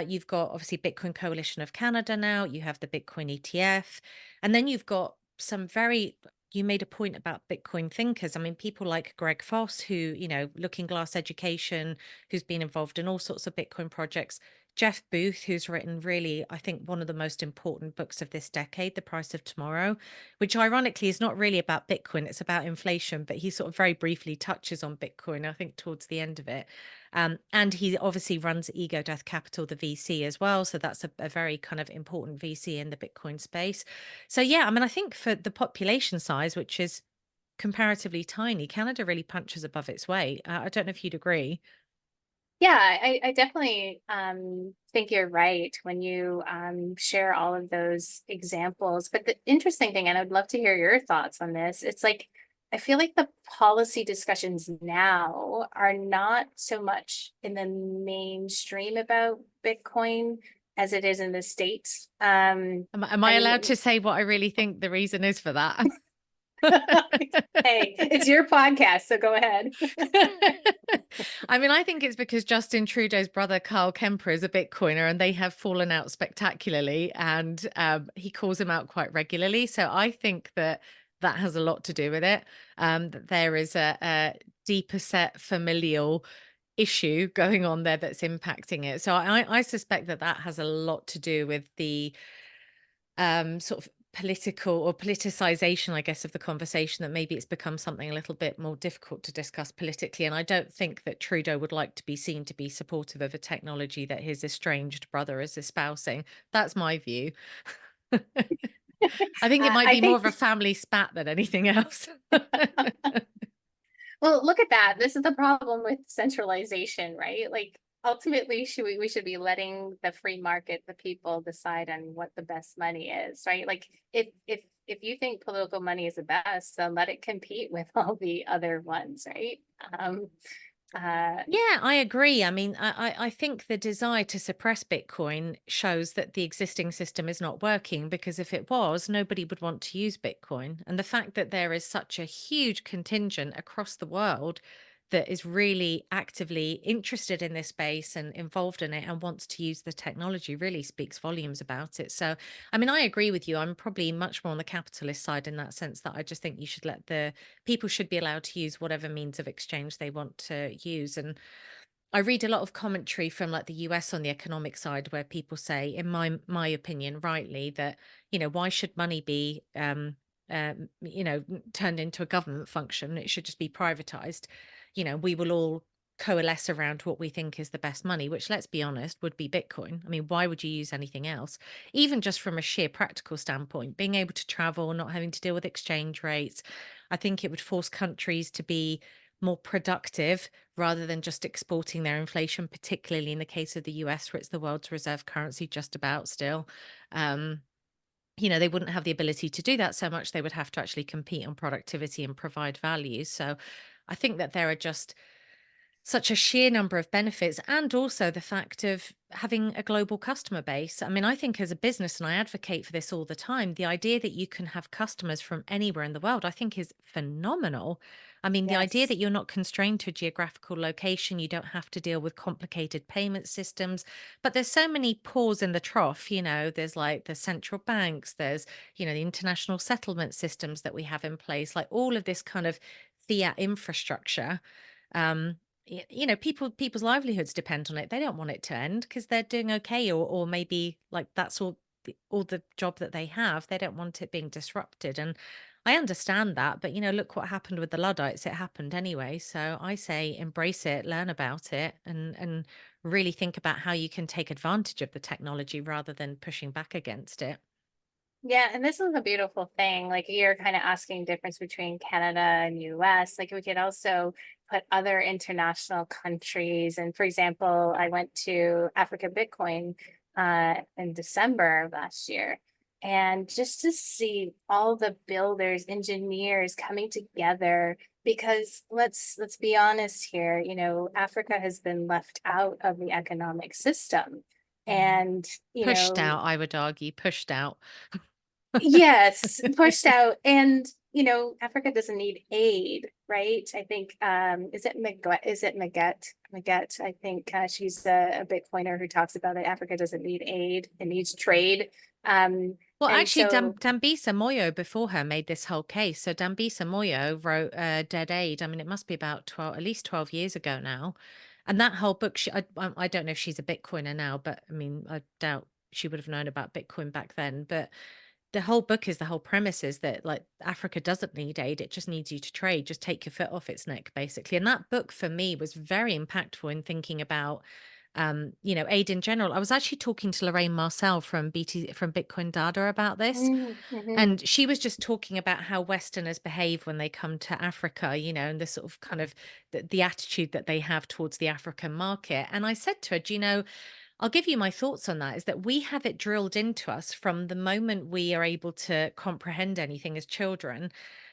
You've got obviously Bitcoin Coalition of Canada now, you have the Bitcoin ETF, and then you've got some very, you made a point about Bitcoin thinkers. I mean, people like Greg Foss, who, Looking Glass Education, who's been involved in all sorts of Bitcoin projects. Jeff Booth, who's written really, I think, one of the most important books of this decade, The Price of Tomorrow, which ironically is not really about Bitcoin, it's about inflation, but he sort of very briefly touches on Bitcoin, I think, towards the end of it. And he obviously runs Ego Death Capital, the VC as well. So that's a very kind of important VC in the Bitcoin space. So, yeah, I mean, I think for the population size, which is comparatively tiny, Canada really punches above its weight. I don't know if you'd agree. Yeah, I definitely think you're right when you share all of those examples. But the interesting thing, and I'd love to hear your thoughts on this, it's like I feel like the policy discussions now are not so much in the mainstream about Bitcoin as it is in the States. Am I I mean, allowed to say what I really think the reason is for that? hey, it's your podcast, so go ahead. I mean, I think it's because Justin Trudeau's brother Carl Kemper is a Bitcoiner and they have fallen out spectacularly, and he calls him out quite regularly. So I think that that has a lot to do with it. That there is a deeper set familial issue going on there that's impacting it. So I suspect that that has a lot to do with the sort of political or politicization, I guess, of the conversation, that maybe it's become something a little bit more difficult to discuss politically. And I don't think that Trudeau would like to be seen to be supportive of a technology that his estranged brother is espousing. That's my view. I think it might I be more think, of a family spat than anything else. well, look at that. This is the problem with centralization, right? Like ultimately, we should be letting the free market, the people decide on what the best money is, right? Like if you think political money is the best, then let it compete with all the other ones, right? Um, uh, Yeah, I agree. I mean, I think the desire to suppress Bitcoin shows that the existing system is not working, because if it was, nobody would want to use Bitcoin. And the fact that there is such a huge contingent across the world that is really actively interested in this space and involved in it and wants to use the technology really speaks volumes about it. So, I mean, I agree with you. I'm probably much more on the capitalist side in that sense, that I just think you should let the people should be allowed to use whatever means of exchange they want to use. And I read a lot of commentary from like the US on the economic side, where people say, in my opinion, rightly, that, why should money be turned into a government function? It should just be privatized. We will all coalesce around what we think is the best money, which, let's be honest, would be Bitcoin. I mean, why would you use anything else? Even just from a sheer practical standpoint, being able to travel, not having to deal with exchange rates. I think it would force countries to be more productive rather than just exporting their inflation, particularly in the case of the US, where it's the world's reserve currency just about still. Um, they wouldn't have the ability to do that so much. They would have to actually compete on productivity and provide value. So I think that there are just such a sheer number of benefits, and also the fact of having a global customer base. I mean, I think as a business, and I advocate for this all the time, the idea that you can have customers from anywhere in the world, I think is phenomenal. I mean, the idea yes. that you're not constrained to a geographical location, you don't have to deal with complicated payment systems, but there's so many paws in the trough. There's like the central banks, there's, the international settlement systems that we have in place, like all of this kind of fiat infrastructure. Um, people's livelihoods depend on it. They don't want it to end because they're doing okay, or maybe like that's all the job that they have. They don't want it being disrupted. And I understand that, but look what happened with the Luddites. It happened anyway. So I say embrace it, learn about it, and really think about how you can take advantage of the technology rather than pushing back against it. Yeah, and this is a beautiful thing. Like you're kind of asking difference between Canada and US. Like we could also put other international countries. And for example, I went to Africa Bitcoin in December of last year. And just to see all the builders, engineers coming together, because let's be honest here, Africa has been left out of the economic system. And, Pushed out, I would argue, pushed out. yes, pushed out. And, Africa doesn't need aid, right? I think is it Maget? Maget, I think she's a Bitcoiner who talks about it. Africa doesn't need aid, it needs trade. Well, And actually, so Dambisa Moyo before her made this whole case. So Dambisa Moyo wrote Dead Aid. I mean, it must be about 12, at least 12 years ago now. And that whole book, I don't know if she's a Bitcoiner now, but I mean, I doubt she would have known about Bitcoin back then. But the whole book is, the whole premise is that like Africa doesn't need aid. It just needs you to trade. Just take your foot off its neck, basically. And that book for me was very impactful in thinking about aid in general. I was actually talking to Lorraine Marcel from Bitcoin Data about this, mhm. and she was just talking about how Westerners behave when they come to Africa, and the sort of kind of the attitude that they have towards the African market. And I said to her, do you know, I'll give you my thoughts on that, is that we have it drilled into us from the moment we are able to comprehend anything as children,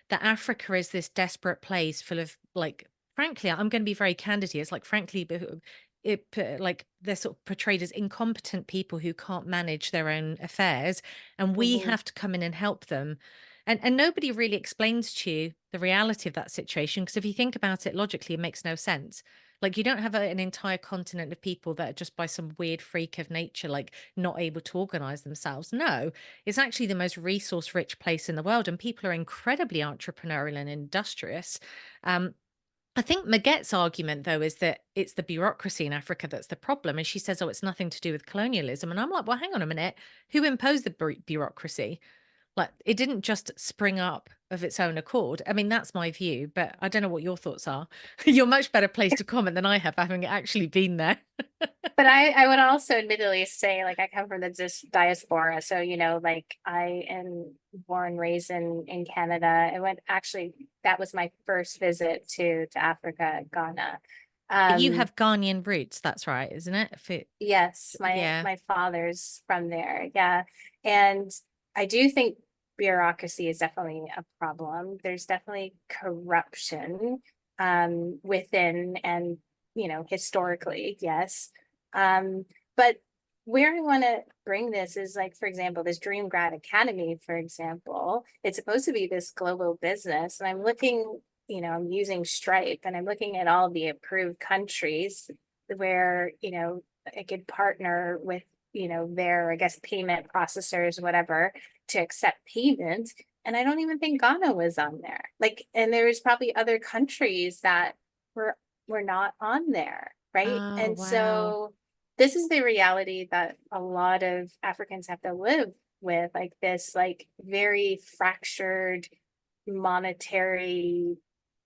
that Africa is this desperate place full of, like, frankly, I'm going to be very candid here. It's like, frankly, like they're sort of portrayed as incompetent people who can't manage their own affairs, and we Mhm. have to come in and help them. And nobody really explains to you the reality of that situation, because if you think about it logically, it makes no sense. Like, you don't have an entire continent of people that are just by some weird freak of nature, like, not able to organize themselves. No, it's actually the most resource rich place in the world, and people are incredibly entrepreneurial and industrious. Um, I think Magette's argument, though, is that it's the bureaucracy in Africa that's the problem. And she says, oh, it's nothing to do with colonialism. And I'm like, well, hang on a minute. Who imposed the bureaucracy? Like, it didn't just spring up of its own accord. I mean, that's my view, but I don't know what your thoughts are. You're much better placed to comment than I have, having actually been there. But I would also admittedly say, like, I come from the diaspora. So, like, I am born, raised in Canada. I went, actually, that was my first visit to Africa, Ghana. But you Um, have Ghanaian roots, that's right, isn't it? If it, yes, my yeah. my father's from there. Yeah. And I do think bureaucracy is definitely a problem. There's definitely corruption within and, historically, yes. But where I want to bring this is, like, for example, this Dream Grad Academy, for example, it's supposed to be this global business. And I'm looking, I'm using Stripe and I'm looking at all the approved countries where, I could partner with, their, I guess, payment processors, whatever, to accept payments. And I don't even think Ghana was on there. Like, and there's probably other countries that were were not on there, right? Oh, And wow. so this is the reality that a lot of Africans have to live with, like this, like, very fractured monetary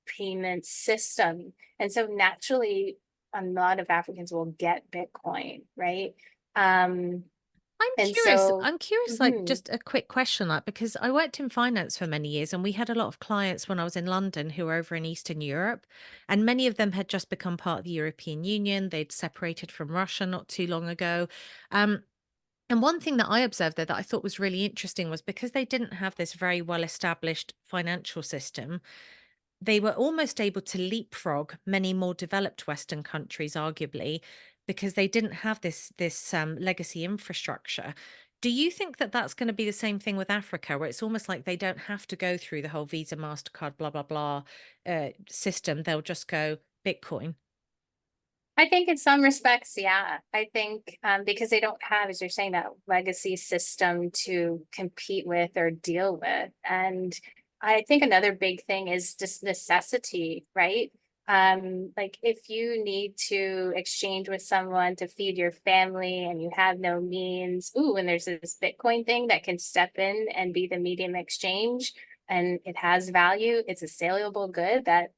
payment system. And so naturally, a lot of Africans will get Bitcoin, right? Um, I'm and curious. so, I'm curious, like, mhm. just a quick question, like, because I worked in finance for many years and we had a lot of clients when I was in London who were over in Eastern Europe, and many of them had just become part of the European Union. They'd separated from Russia not too long ago. Um, and one thing that I observed there that I thought was really interesting was, because they didn't have this very well established financial system, they were almost able to leapfrog many more developed Western countries, arguably, because they didn't have this legacy infrastructure. Do you think that that's going to be the same thing with Africa, where it's almost like they don't have to go through the whole Visa, Mastercard, blah blah blah system? They'll just go Bitcoin. I think in some respects, yeah. I think because they don't have, as you're saying, that legacy system to compete with or deal with. And I think another big thing is just necessity, right? Like, if you need to exchange with someone to feed your family and you have no means, ooh, and there's this Bitcoin thing that can step in and be the medium exchange, and it has value, it's a saleable good that,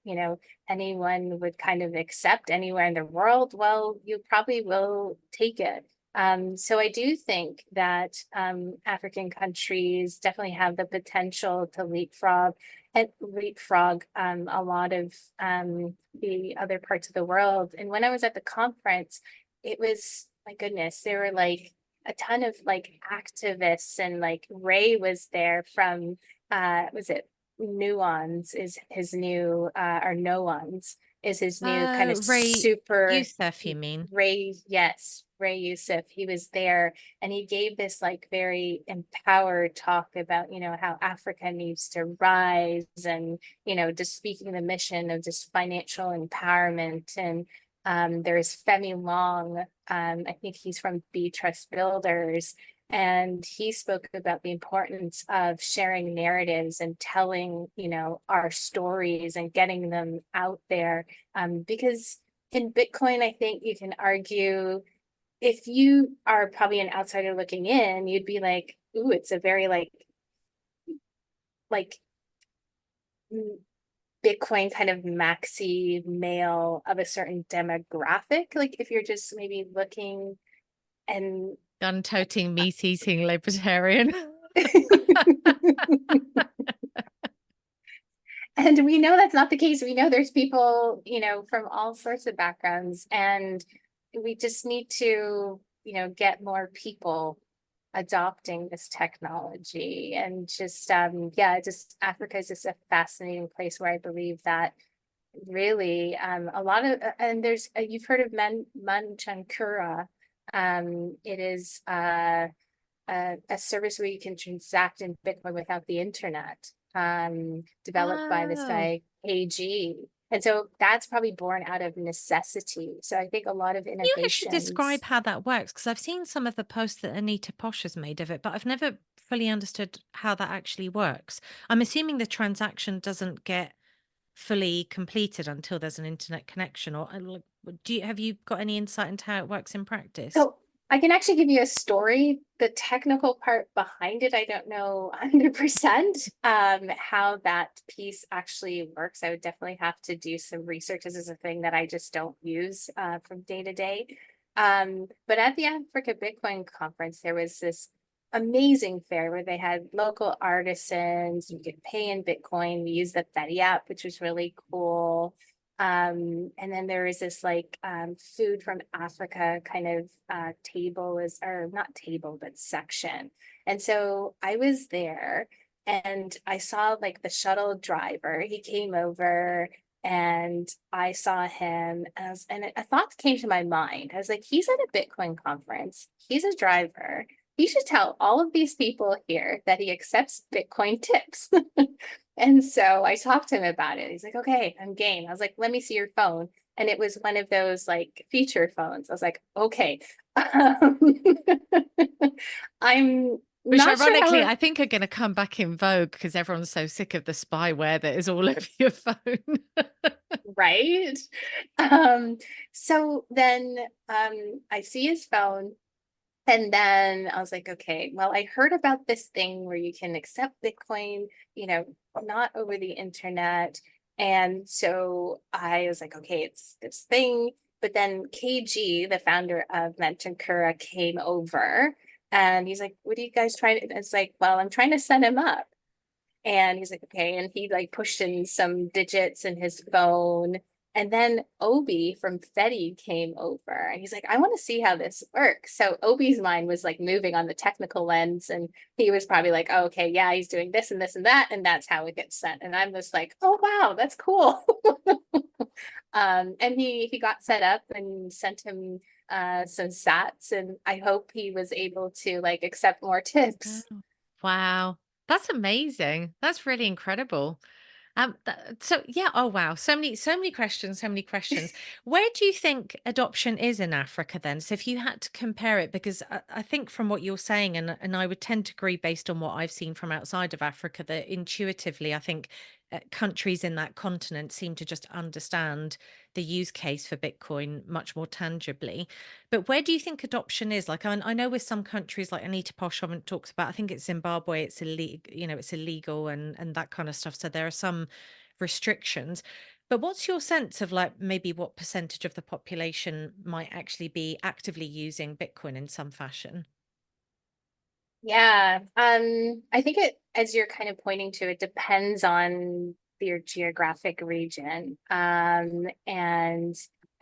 anyone would kind of accept anywhere in the world, well, you probably will take it. So I do think that African countries definitely have the potential to leapfrog a lot of the other parts of the world. And when I was at the conference, it was, my goodness, there were like a ton of like activists, and like Ray was there from was it Nuance is his new or Noans is his new kind of Ray super Youssef, you mean? Ray, yes, Ray Youssef. He was there and he gave this like very empowered talk about, how Africa needs to rise, and, just speaking the mission of just financial empowerment. And there's Femi Long, I think he's from B Trust Builders, and he spoke about the importance of sharing narratives and telling, our stories and getting them out there. Because in Bitcoin, I think you can argue, if you are probably an outsider looking in, you'd be like, ooh, it's a very like Bitcoin kind of maxi male of a certain demographic. Like, if you're just maybe looking and Gun-toting, meat-eating libertarian. and we know that's not the case. We know there's people, from all sorts of backgrounds, and we just need to, get more people adopting this technology. And just just Africa is just a fascinating place where I believe that really a lot of and there's you've heard of Manchankura. It is a service where you can transact in Bitcoin without the internet, developed by this Oh, guy, AG. And so that's probably born out of necessity. So I think a lot of can you actually innovations. describe how that works? Because I've seen some of the posts that Anita Posh has made of it, but I've never fully understood how that actually works. I'm assuming the transaction doesn't get fully completed until there's an internet connection, or like, do you have you got any insight into how it works in practice? So I can actually give you a story. The technical part behind it, I don't know 100% how that piece actually works. I would definitely have to do some research. This is a thing that I just don't use from day to day. But at the Africa Bitcoin conference, there was this amazing fair where they had local artisans. You could pay in Bitcoin. We used the Fedi app, which was really cool. And then there is this like food from Africa kind of table is or not table, but section. And so I was there and I saw like the shuttle driver. He came over and I saw him and a thought came to my mind. I was like, he's at a Bitcoin conference, he's a driver. He should tell all of these people here that he accepts Bitcoin tips. And so I talked to him about it. He's like, okay, I'm game. I was like, let me see your phone. And it was one of those like feature phones. I was like, okay. Um, I'm Which not sure ironically, how, I think are going to come back in vogue because everyone's so sick of the spyware that is all over your phone. right? Um, so then I see his phone. And then I was like, okay, well, I heard about this thing where you can accept Bitcoin, not over the internet. And so I was like, okay, it's this thing. But then KG, the founder of Mentankura, came over and he's like, what are you guys trying to? It's like, well, I'm trying to set him up. And he's like, okay. And he like pushed in some digits in his phone. And then Obi from Fetty came over and he's like, I want to see how this works. So Obi's mind was like moving on the technical lens. And he was probably like, oh, okay, yeah, he's doing this and this and that. And that's how it gets sent. And I'm just like, oh, wow, that's cool. And he got set up and sent him some sats. And I hope he was able to like accept more Oh, tips. wow. That's amazing. That's really incredible. So yeah, oh wow. So many questions, so many questions. Where do you think adoption is in Africa then? So if you had to compare it, because I think from what you're saying, and I would tend to agree based on what I've seen from outside of Africa, that intuitively, I think countries in that continent seem to just understand the use case for Bitcoin much more tangibly. But where do you think adoption is? Like I know with some countries, like Anita Posh talks about, I think it's Zimbabwe, it's illegal, it's illegal and that kind of stuff. So there are some restrictions. But what's your sense of like maybe what percentage of the population might actually be actively using Bitcoin in some fashion? Yeah, I think it, as you're kind of pointing to, it depends on your geographic region. And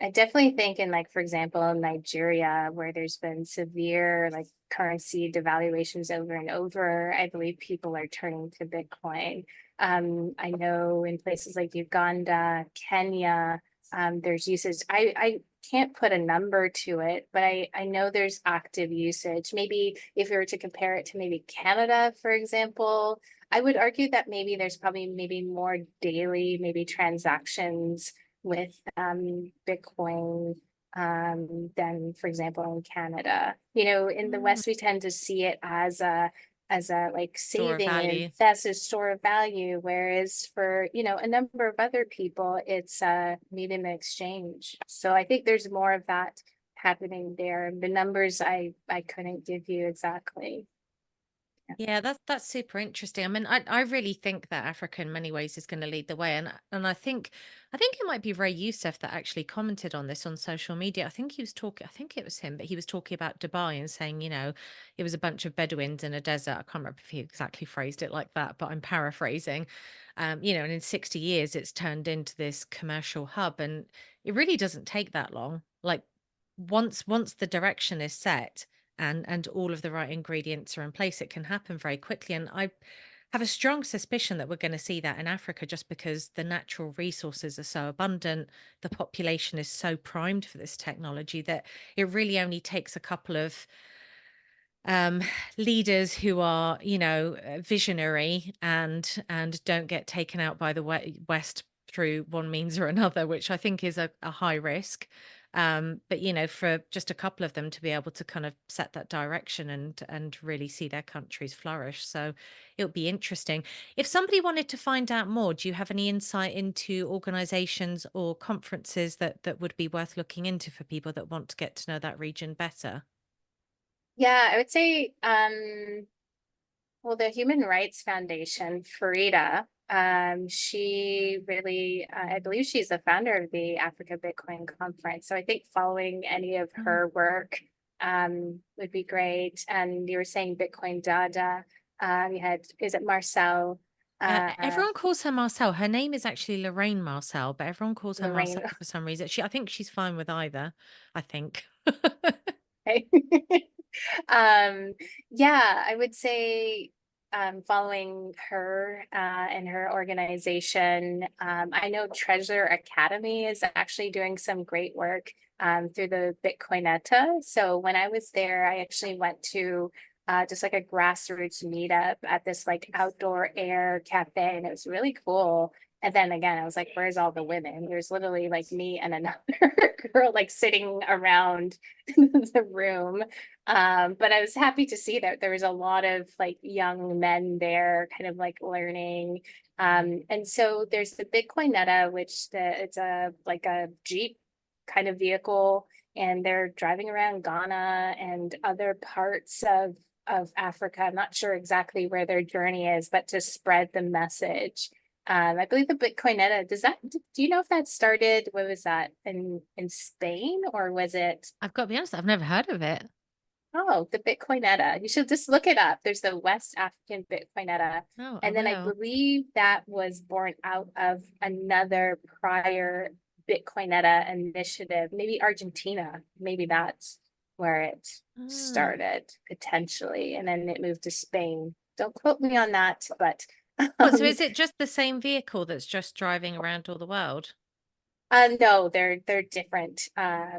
I definitely think in like, for example, Nigeria, where there's been severe like currency devaluations over and over, I believe people are turning to Bitcoin. I know in places like Uganda, Kenya, there's usage. I can't put a number to it, but I know there's active usage. Maybe if we were to compare it to maybe Canada, for example, I would argue that maybe there's probably maybe more daily, maybe transactions with Bitcoin than, for example, in Canada. In the Mm. West, we tend to see it as a like Store of saving and value. invest as store of value, whereas for a number of other people, it's medium of exchange. So I think there's more of that happening there. The numbers I couldn't give you exactly. Yeah, that's super interesting. I mean, I really think that Africa in many ways is going to lead the way, and I think it might be Ray Youssef that actually commented on this on social media. I think he was talking. I think it was him, but he was talking about Dubai and saying, it was a bunch of Bedouins in a desert. I can't remember if he exactly phrased it like that, but I'm paraphrasing. And in 60 years, it's turned into this commercial hub, and it really doesn't take that long. Like once the direction is set and all of the right ingredients are in place, it can happen very quickly. And I have a strong suspicion that we're going to see that in Africa, just because the natural resources are so abundant, the population is so primed for this technology, that it really only takes a couple of um leaders who are, visionary and don't get taken out by the west through one means or another, which I think is a high risk. But for just a couple of them to be able to kind of set that direction and really see their countries flourish. So it'll be interesting. If somebody wanted to find out more, do you have any insight into organizations or conferences that would be worth looking into for people that want to get to know that region better? Yeah, I would say, well, the Human Rights Foundation, Farida, she really, I believe she's the founder of the Africa Bitcoin Conference. So I think following any of her work would be great. And you were saying Bitcoin Dada. You had, is it Marcel? Everyone calls her Marcel. Her name is actually Lorraine Marcel, but everyone calls her Lorraine. Marcel for some reason. I think she's fine with either. I think. Okay. Um, yeah, I would say following her and her organization. I know Treasure Academy is actually doing some great work through the Bitcoinetta. So when I was there, I actually went to just like a grassroots meetup at this like outdoor air cafe, and it was really cool. And then again, I was like, where's all the women? There's literally like me and another girl like sitting around the room. But I was happy to see that there was a lot of like young men there kind of like learning. And so there's the Bitcoinetta, which it's a like a Jeep kind of vehicle, and they're driving around Ghana and other parts of Africa. I'm not sure exactly where their journey is, but to spread the message. I believe the Bitcoinetta, do you know if that started, what was that, in Spain, or was it, I've got to be honest, I've never heard of it. oh, the Bitcoinetta? You should just look it up. There's the West African Bitcoinetta. Oh, I And then I will. believe that was born out of another prior Bitcoinetta initiative, maybe Argentina. Maybe that's where it Ah. started potentially. And then it moved to Spain. Don't quote me on that, but What, so um, is it just the same vehicle that's just driving around all the world? no, they're different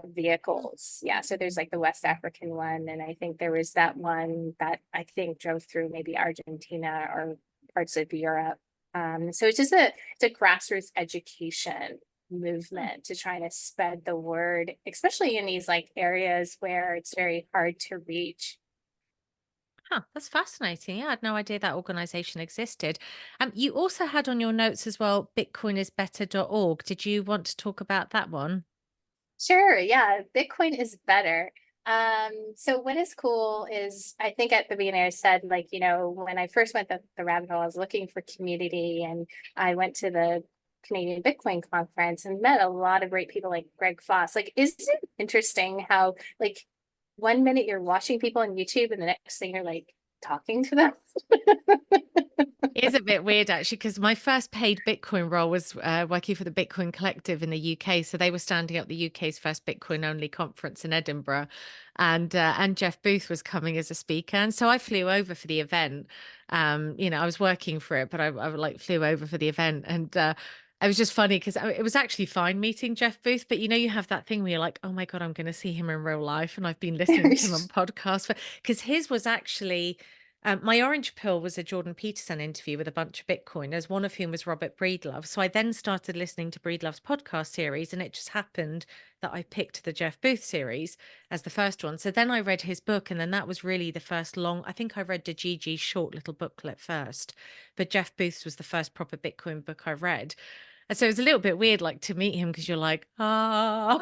vehicles. Yeah, so there's like the West African one, and I think there was that one that I think drove through maybe Argentina or parts of Europe. So it's a grassroots education Hmm. movement to try to spread the word, especially in these like areas where it's very hard to reach. Huh, that's fascinating. Yeah, I had no idea that organization existed. You also had on your notes as well, bitcoinisbetter.org. Did you want to talk about that one? Sure, yeah, Bitcoin is better. So what is cool is I think at the beginning I said, like, when I first went the rabbit hole, I was looking for community, and I went to the Canadian Bitcoin conference and met a lot of great people like Greg Foss. Like, isn't it interesting how like 1 minute you're watching people on YouTube and the next thing you're like talking to them? It is a bit weird actually, because my first paid Bitcoin role was working for the Bitcoin Collective in the UK. So they were standing up the UK's first Bitcoin only conference in Edinburgh, and Jeff Booth was coming as a speaker. And so I flew over for the event. I was working for it, but I like flew over for the event, and it was just funny because it was actually fine meeting Jeff Booth, but you have that thing where you're like, oh my God, I'm going to see him in real life, and I've been listening to him on podcasts because his was actually. My orange pill was a Jordan Peterson interview with a bunch of Bitcoiners, one of whom was Robert Breedlove. So I then started listening to Breedlove's podcast series, and it just happened that I picked the Jeff Booth series as the first one. So then I read his book, and then that was really the first long. I think I read the Gigi's short little booklet first, but Jeff Booth's was the first proper Bitcoin book I read. And so it was a little bit weird, like to meet him because you're like, ah.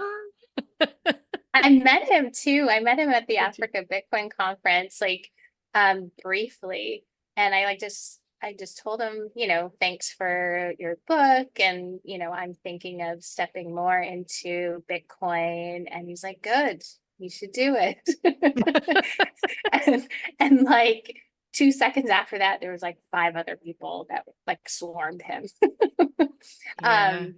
I met him too. I met him at the Did you? Africa Bitcoin conference, like briefly. And I just told him, thanks for your book. And, I'm thinking of stepping more into Bitcoin. And he's like, good, you should do it. And like 2 seconds after that, there was like five other people that like swarmed him. Yeah. Um,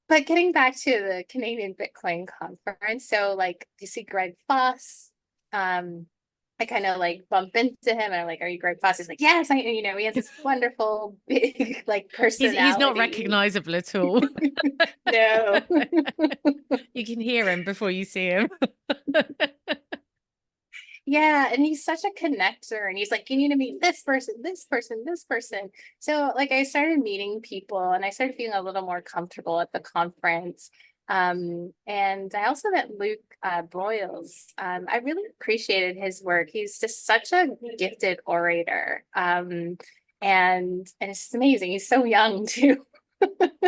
but getting back to the Canadian Bitcoin conference, so like you see Greg Foss, I kind of like bump into him and I'm like, "Are you Greg Foss?" He's like, "Yes, I." You know, he has this wonderful big like He's not personality. recognizable at all. No. You can hear him before you see him. Yeah, and he's such a connector and he's like, "You need to meet this person, this person, this person." So like I started meeting people and I started feeling a little more comfortable at the conference. And I also met Luke Broyles. I really appreciated his work. He's just such a gifted orator. And it's amazing. He's so young too.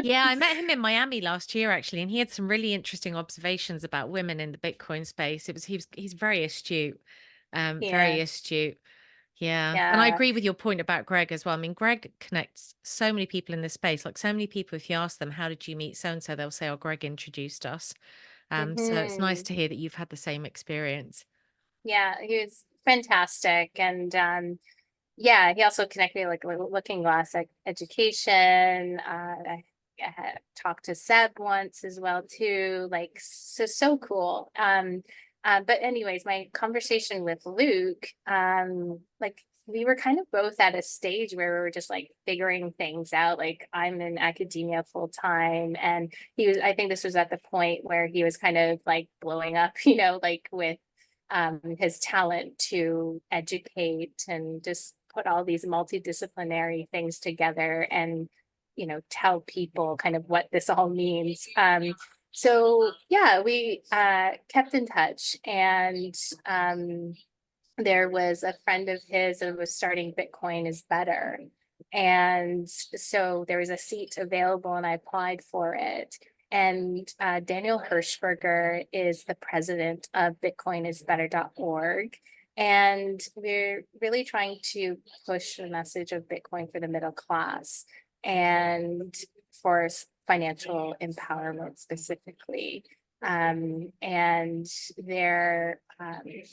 Yeah, I met him in Miami last year actually, and he had some really interesting observations about women in the Bitcoin space. He's very astute, Yeah, very astute. Yeah, and I yeah. agree with your point about Greg as well. I mean, Greg connects so many people in this space. Like so many people, if you ask them, "How did you meet so and so?" they'll say, "Oh, Greg introduced us." So it's nice Hmm. to hear that you've had the same experience. Yeah, he was fantastic. And yeah, he also connected me like Looking Glass education. I had talked to Seb once as well too. Like so cool. But anyways, my conversation with Luke, like we were kind of both at a stage where we were just like figuring things out. Like I'm in academia full time, and he was. I think this was at the point where he was kind of like blowing up, you know, like with his talent to educate and just put all these multidisciplinary things together and tell people kind of what this all means. So yeah, we kept in touch, and um, there was a friend of his that was starting Bitcoin is Better. And so there was a seat available and I applied for it. And Daniel Hirschberger is the president of bitcoinisbetter.org. And we're really trying to push the message of Bitcoin for the middle class and for financial empowerment specifically. And they're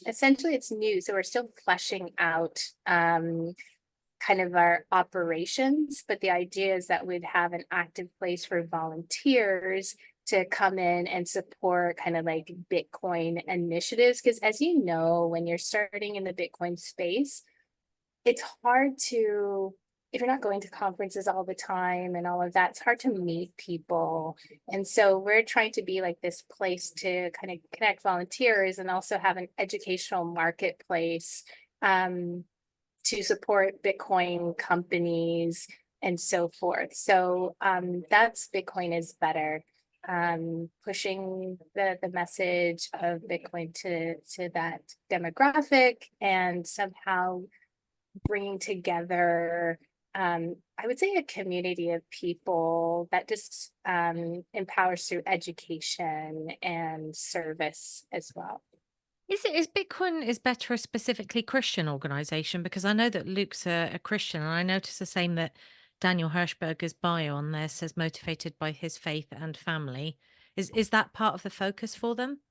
essentially it's new, so we're still fleshing out kind of our operations, but the idea is that we'd have an active place for volunteers to come in and support kind of like Bitcoin initiatives. Because as you know, when you're starting in the Bitcoin space, it's hard to, if you're not going to conferences all the time and all of that, it's hard to meet people. And so we're trying to be like this place to kind of connect volunteers and also have an educational marketplace to support Bitcoin companies and so forth. So that's Bitcoin is Better, pushing the message of Bitcoin to that demographic and somehow bringing together, I would say, a community of people that just empowers through education and service as well. Is Bitcoin is Better a specifically Christian organization? Because I know that Luke's a Christian, and I noticed the same that Daniel Hirschberger's bio on there says motivated by his faith and family. Is that part of the focus for them?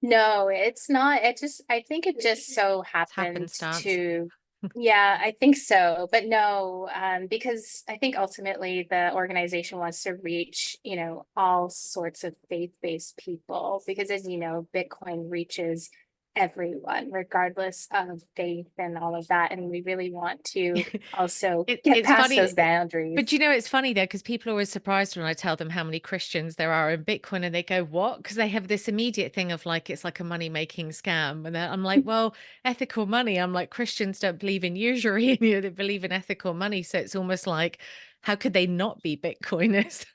No, it's not. I think it just so It's happened happenstance. to, yeah, I think so. But no, because I think ultimately the organization wants to reach, all sorts of faith-based people, because as you know, Bitcoin reaches everyone, regardless of faith and all of that. And we really want to also get It's past those funny, boundaries. but you know, it's funny though, because people are always surprised when I tell them how many Christians there are in Bitcoin and they go, "What?" Because they have this immediate thing of like, it's like a money making scam. And I'm like, well, ethical money. I'm like, Christians don't believe in usury, they believe in ethical money. So it's almost like, how could they not be Bitcoiners?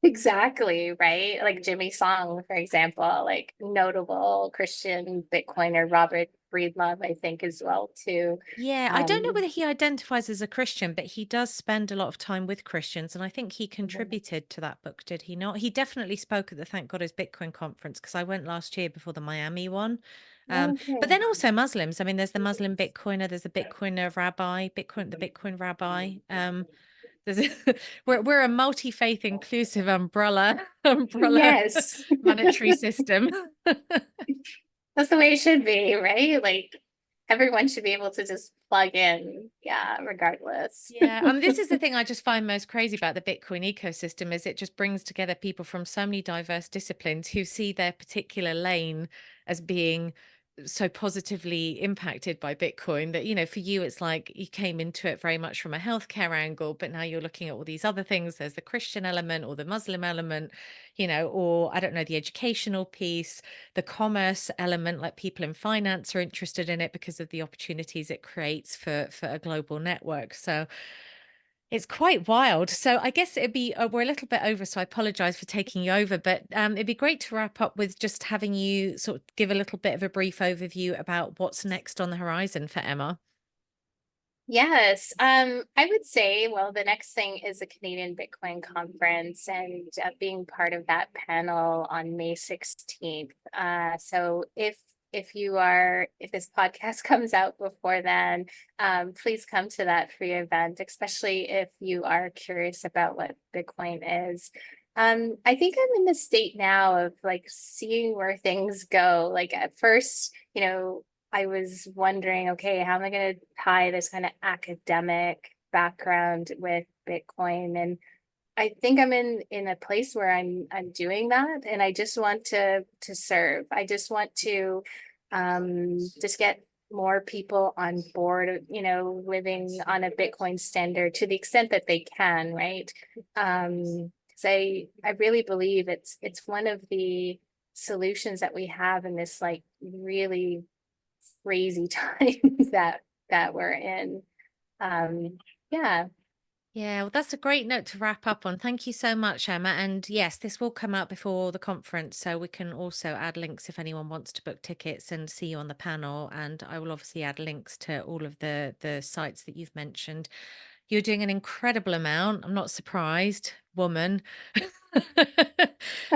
Exactly, right? Like Jimmy Song, for example, like notable Christian Bitcoiner Robert Breedlove, I think, as well too. Yeah, I don't know Um, whether he identifies as a Christian, but he does spend a lot of time with Christians, and I think he contributed to that book, did he not? He definitely spoke at the Thank God Is Bitcoin conference because I went last year before the Miami one. But okay. then also Muslims. I mean, there's the Muslim Bitcoiner, there's a Bitcoiner rabbi, the Bitcoin rabbi. There's we're a multi-faith inclusive umbrella Yes, monetary system. that's the way it should be, right? Like everyone should be able to just plug in, yeah, regardless. Yeah, and this is the thing I just find most crazy about the Bitcoin ecosystem is it just brings together people from so many diverse disciplines who see their particular lane as being so positively impacted by Bitcoin that, for you, it's like you came into it very much from a healthcare angle, but now you're looking at all these other things. There's the Christian element or the Muslim element, or I don't know, the educational piece, the commerce element, like people in finance are interested in it because of the opportunities it creates for a global network. So it's quite wild. So I guess it'd be, we're a little bit over, so I apologize for taking you over, but it'd be great to wrap up with just having you sort of give a little bit of a brief overview about what's next on the horizon for Emma. Yes, I would say, well, the next thing is the Canadian Bitcoin Conference and being part of that panel on May 16th. So if this podcast comes out before then, please come to that free event, especially if you are curious about what Bitcoin is. I think I'm in the state now of like seeing where things go. Like at first, I was wondering, okay, how am I going to tie this kind of academic background with Bitcoin? And I think I'm in a place where I'm doing that, and I just want to serve. I just want to just get more people on board, living on a Bitcoin standard to the extent that they can, right? Because I really believe it's one of the solutions that we have in this like really crazy times that we're in. Yeah. Yeah, well, that's a great note to wrap up on. Thank you so much, Emma. And yes, this will come out before the conference, so we can also add links if anyone wants to book tickets and see you on the panel. And I will obviously add links to all of the sites that you've mentioned. You're doing an incredible amount. I'm not surprised, woman.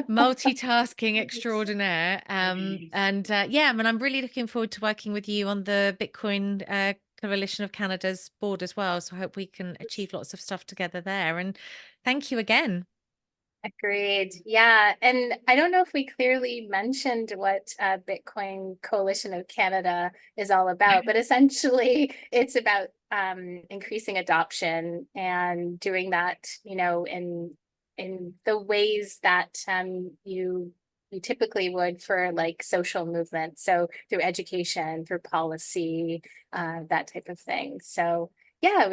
Multitasking extraordinaire. And yeah, I mean, I'm really looking forward to working with you on the Bitcoin Coalition of Canada's board as well. So I hope we can achieve lots of stuff together there. And thank you again. Agreed. Yeah. And I don't know if we clearly mentioned what Bitcoin Coalition of Canada is all about, but essentially it's about increasing adoption and doing that, in the ways that you typically would for like social movement. So through education, through policy, that type of thing. So yeah,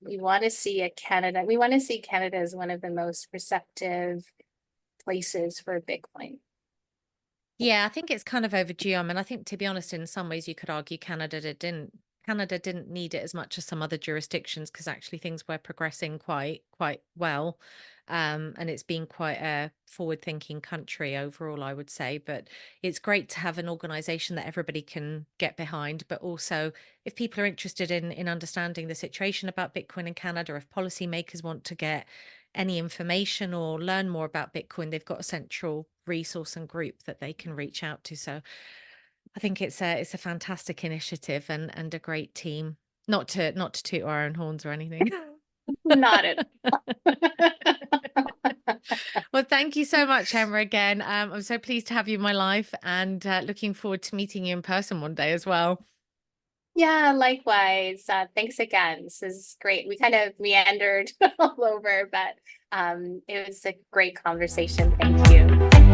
we want to see Canada as one of the most receptive places for Bitcoin. Yeah, I think it's kind of overdue. I mean, I think to be honest, in some ways you could argue Canada didn't need it as much as some other jurisdictions because actually things were progressing quite well. And it's been quite a forward-thinking country overall, I would say. But it's great to have an organization that everybody can get behind. But also, if people are interested in understanding the situation about Bitcoin in Canada, if policymakers want to get any information or learn more about Bitcoin, they've got a central resource and group that they can reach out to. So I think it's a fantastic initiative and a great team. Not to toot our own horns or anything. Not it. Well, thank you so much, Emma, again. I'm so pleased to have you in my life and looking forward to meeting you in person one day as well. Yeah, likewise. Thanks again. This is great. We kind of meandered all over, but it was a great conversation. Thank you.